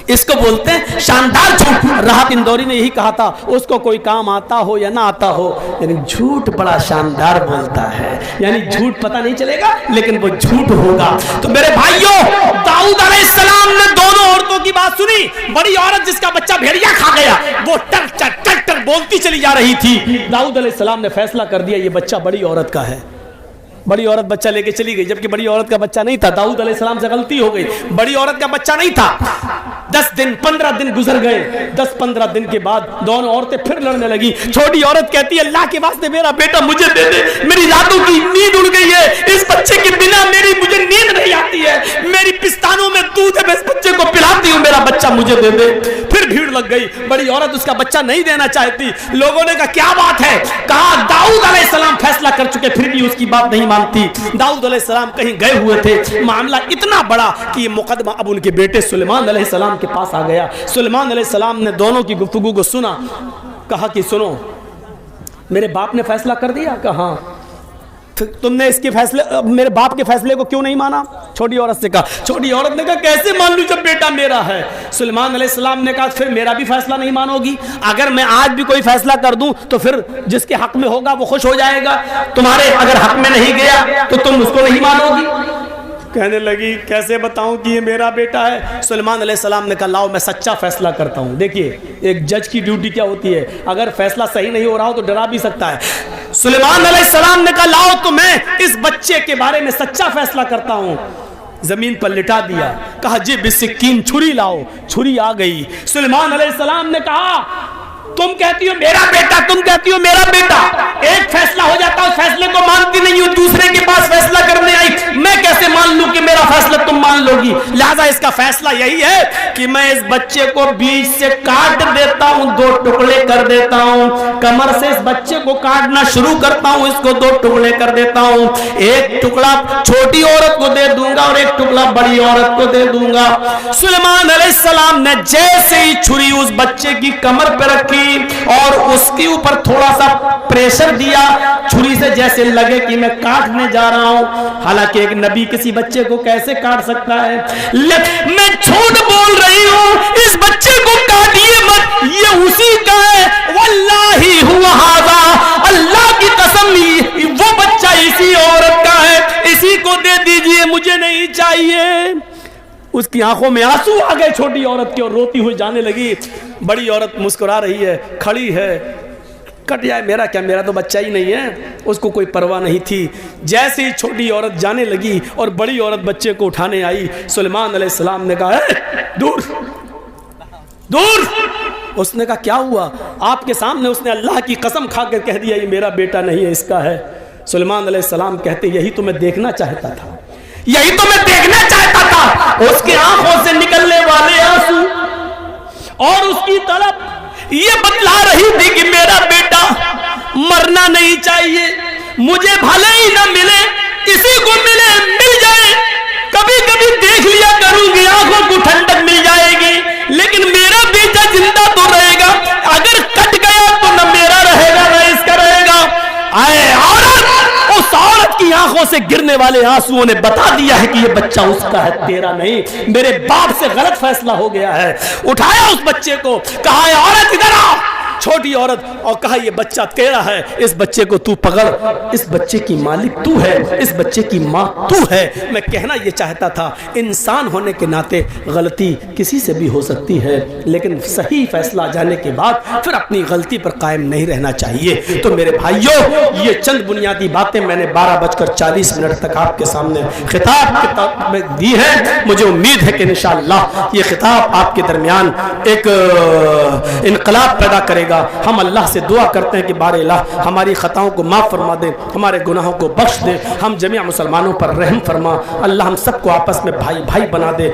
इसको बोलते हैं शानदार झूठ। राहत इंदौरी ने यही कहा था, उसको कोई काम आता हो या ना आता हो, लेकिन झूठ बड़ा शानदार बोलता है। यानी झूठ पता नहीं चलेगा, लेकिन वो झूठ होगा। तो मेरे भाइयों, दाऊद अलैहिस्सलाम ने दोनों औरतों की बात सुनी। बड़ी औरत जिसका बच्चा भेड़िया खा गया, वो टर टर टर टर बोलती चली जा रही थी। दाऊद अलैहिस्सलाम ने फैसला कर दिया ये बच्चा बड़ी औरत का है। बड़ी औरत बच्चा लेके चली गई, जबकि बड़ी औरत का बच्चा नहीं था। दाऊद अलैहिस्सलाम से गलती हो गई, बड़ी औरत का बच्चा नहीं था। 10 दिन 15 दिन गुजर गए। 10-15 दिन के बाद दोनों औरतें फिर लड़ने लगी। छोटी औरत कहती है अल्लाह के वास्ते मेरा बेटा मुझे दे दे, मेरी रातों की नींद उड़ गई है, इस बच्चे के बिना मुझे नींद नहीं आती है, मेरी पिस्तानों में दूध है, मैं इस बच्चे को पिलाती हूँ, मेरा बच्चा मुझे दे दे। फिर भीड़ लग गई, बड़ी औरत उसका बच्चा नहीं देना चाहती। लोगों ने कहा क्या बात है? कहा दाऊद अलैहिस्सलाम फैसला कर चुके, फिर भी उसकी बात नहीं मानती। दाऊद अलैहिस्सलाम कहीं गए हुए थे, मामला इतना बड़ा कि ये मुकदमा अब उनके बेटे सुलेमान अलैहिस्सलाम के पास आ गया। सुलेमान अलैहिस्सलाम ने दोनों की गुफ्तगू को सुना, कहा कि सुनो मेरे बाप ने फैसला कर दिया। कहा तुमने इसके फैसले, मेरे बाप के फैसले को क्यों नहीं माना? छोटी औरत से कहा। छोटी औरत ने कहा कैसे मान लूं जब बेटा मेरा है? सुलेमान अलैहिस्सलाम ने कहा फिर मेरा भी फैसला नहीं मानोगी? अगर मैं आज भी कोई फैसला कर दूं तो फिर जिसके हक में होगा वो खुश हो जाएगा, तुम्हारे अगर हक में नहीं गया तो तुम उसको नहीं मानोगी। कहने लगी कैसे बताऊं कि ये मेरा बेटा है? सुलेमान अलैहिस्सलाम ने कहा लाओ मैं सच्चा फैसला करता हूं। देखिए एक जज की ड्यूटी क्या होती है, अगर फैसला सही नहीं हो रहा हो तो डरा भी सकता है। सुलेमान अलैहिस्सलाम ने कहा लाओ तो मैं इस बच्चे के बारे में सच्चा फैसला करता हूं। जमीन पर लिटा दिया, कहा जी बिस्किन छुरी लाओ। छुरी आ गई। सुलेमान अलैहिस्सलाम ने कहा तुम कहती हो मेरा बेटा, तुम कहती हो मेरा बेटा, एक फैसला हो जाता है उस फैसले को मानती नहीं हो, दूसरे के पास फैसला करने आई, मैं कैसे मान लूं कि मेरा फैसला तुम मान लोगी? लिहाजा इसका फैसला यही है कि मैं इस बच्चे को बीच से काट देता हूं, 2 टुकड़े कर देता हूं, कमर से इस बच्चे को काटना शुरू करता हूं, इसको 2 टुकड़े कर देता हूं, एक टुकड़ा छोटी औरत को दे दूंगा और एक टुकड़ा बड़ी औरत को दे दूंगा। सुलेमान अलैहिस्सलाम ने जैसे ही छुरी उस बच्चे की कमर पर रखी और उसके ऊपर थोड़ा सा प्रेशर दिया, छुरी से जैसे लगे कि मैं काटने जा रहा हूं। हालांकि एक नबी किसी बच्चे को कैसे काट सकता है? मैं झूठ बोल रही हूं, इस बच्चे को काटिए मत, ये उसी का है, वल्लाही हुआ हाज़ा, अल्लाह की कसम वो बच्चा इसी औरत का है, इसी को दे दीजिए, मुझे नहीं चाहिए। उसकी आंखों में आंसू आ गए छोटी औरत के और रोती हुई जाने लगी। बड़ी औरत मुस्कुरा रही है, खड़ी है, कट जाए मेरा क्या, मेरा तो बच्चा ही नहीं है, उसको कोई परवाह नहीं थी। जैसे ही छोटी औरत जाने लगी और बड़ी औरत बच्चे को उठाने आई, सुलेमान अलैहिस्सलाम ने कहा दूर दूर। उसने कहा क्या हुआ? आपके सामने उसने अल्लाह की कसम खाकर कह दिया ये मेरा बेटा नहीं है, इसका है। सुलेमान अलैहिस्सलाम कहते यही तो मैं देखना चाहता था, यही तो मैं देखना चाहता था। उसकी आंखों से निकलने वाले आंसू और उसकी तड़प ये बतला रही थी कि मेरा बेटा मरना नहीं चाहिए, मुझे भले ही ना मिले, किसी को मिले मिल जाए, कभी कभी देख लिया करूंगी, आंखों को ठंडक मिल जाएगी, लेकिन मेरा बेटा जिंदा तो रहेगा। अगर कट गया तो न मेरा रहेगा न इसका रहेगा। आए औरत, उस औरत की आंखों से गिरने वाले आंसुओं ने बता दिया है कि ये बच्चा उसका है, तेरा नहीं। मेरे बाप से गलत फैसला हो गया है। उठाया उस बच्चे को, कहा औरत इधर आ, छोटी औरत, और कहा ये बच्चा तेरा है, इस बच्चे को तू पकड़, इस बच्चे की मालिक तू है, इस बच्चे की माँ तू है। मैं कहना ये चाहता था इंसान होने के नाते गलती किसी से भी हो सकती है, लेकिन सही फैसला जाने के बाद फिर अपनी गलती पर कायम नहीं रहना चाहिए। तो मेरे भाइयों, ये चंद बुनियादी बातें मैंने 12:40 तक आपके सामने खिताब में दी है। मुझे उम्मीद है कि इंशाअल्लाह ये खिताब आपके दरमियान एक इनकलाब पैदा करेगा। हम अल्लाह से दुआ करते हैं कि बारे अल्लाह हमारी खताओं को माफ़ फरमा दे, हमारे गुनाहों को बख्श दे, हम जमीअ मुसलमानों पर रहम फरमा। अल्लाह हम सबको आपस में भाई भाई बना दे।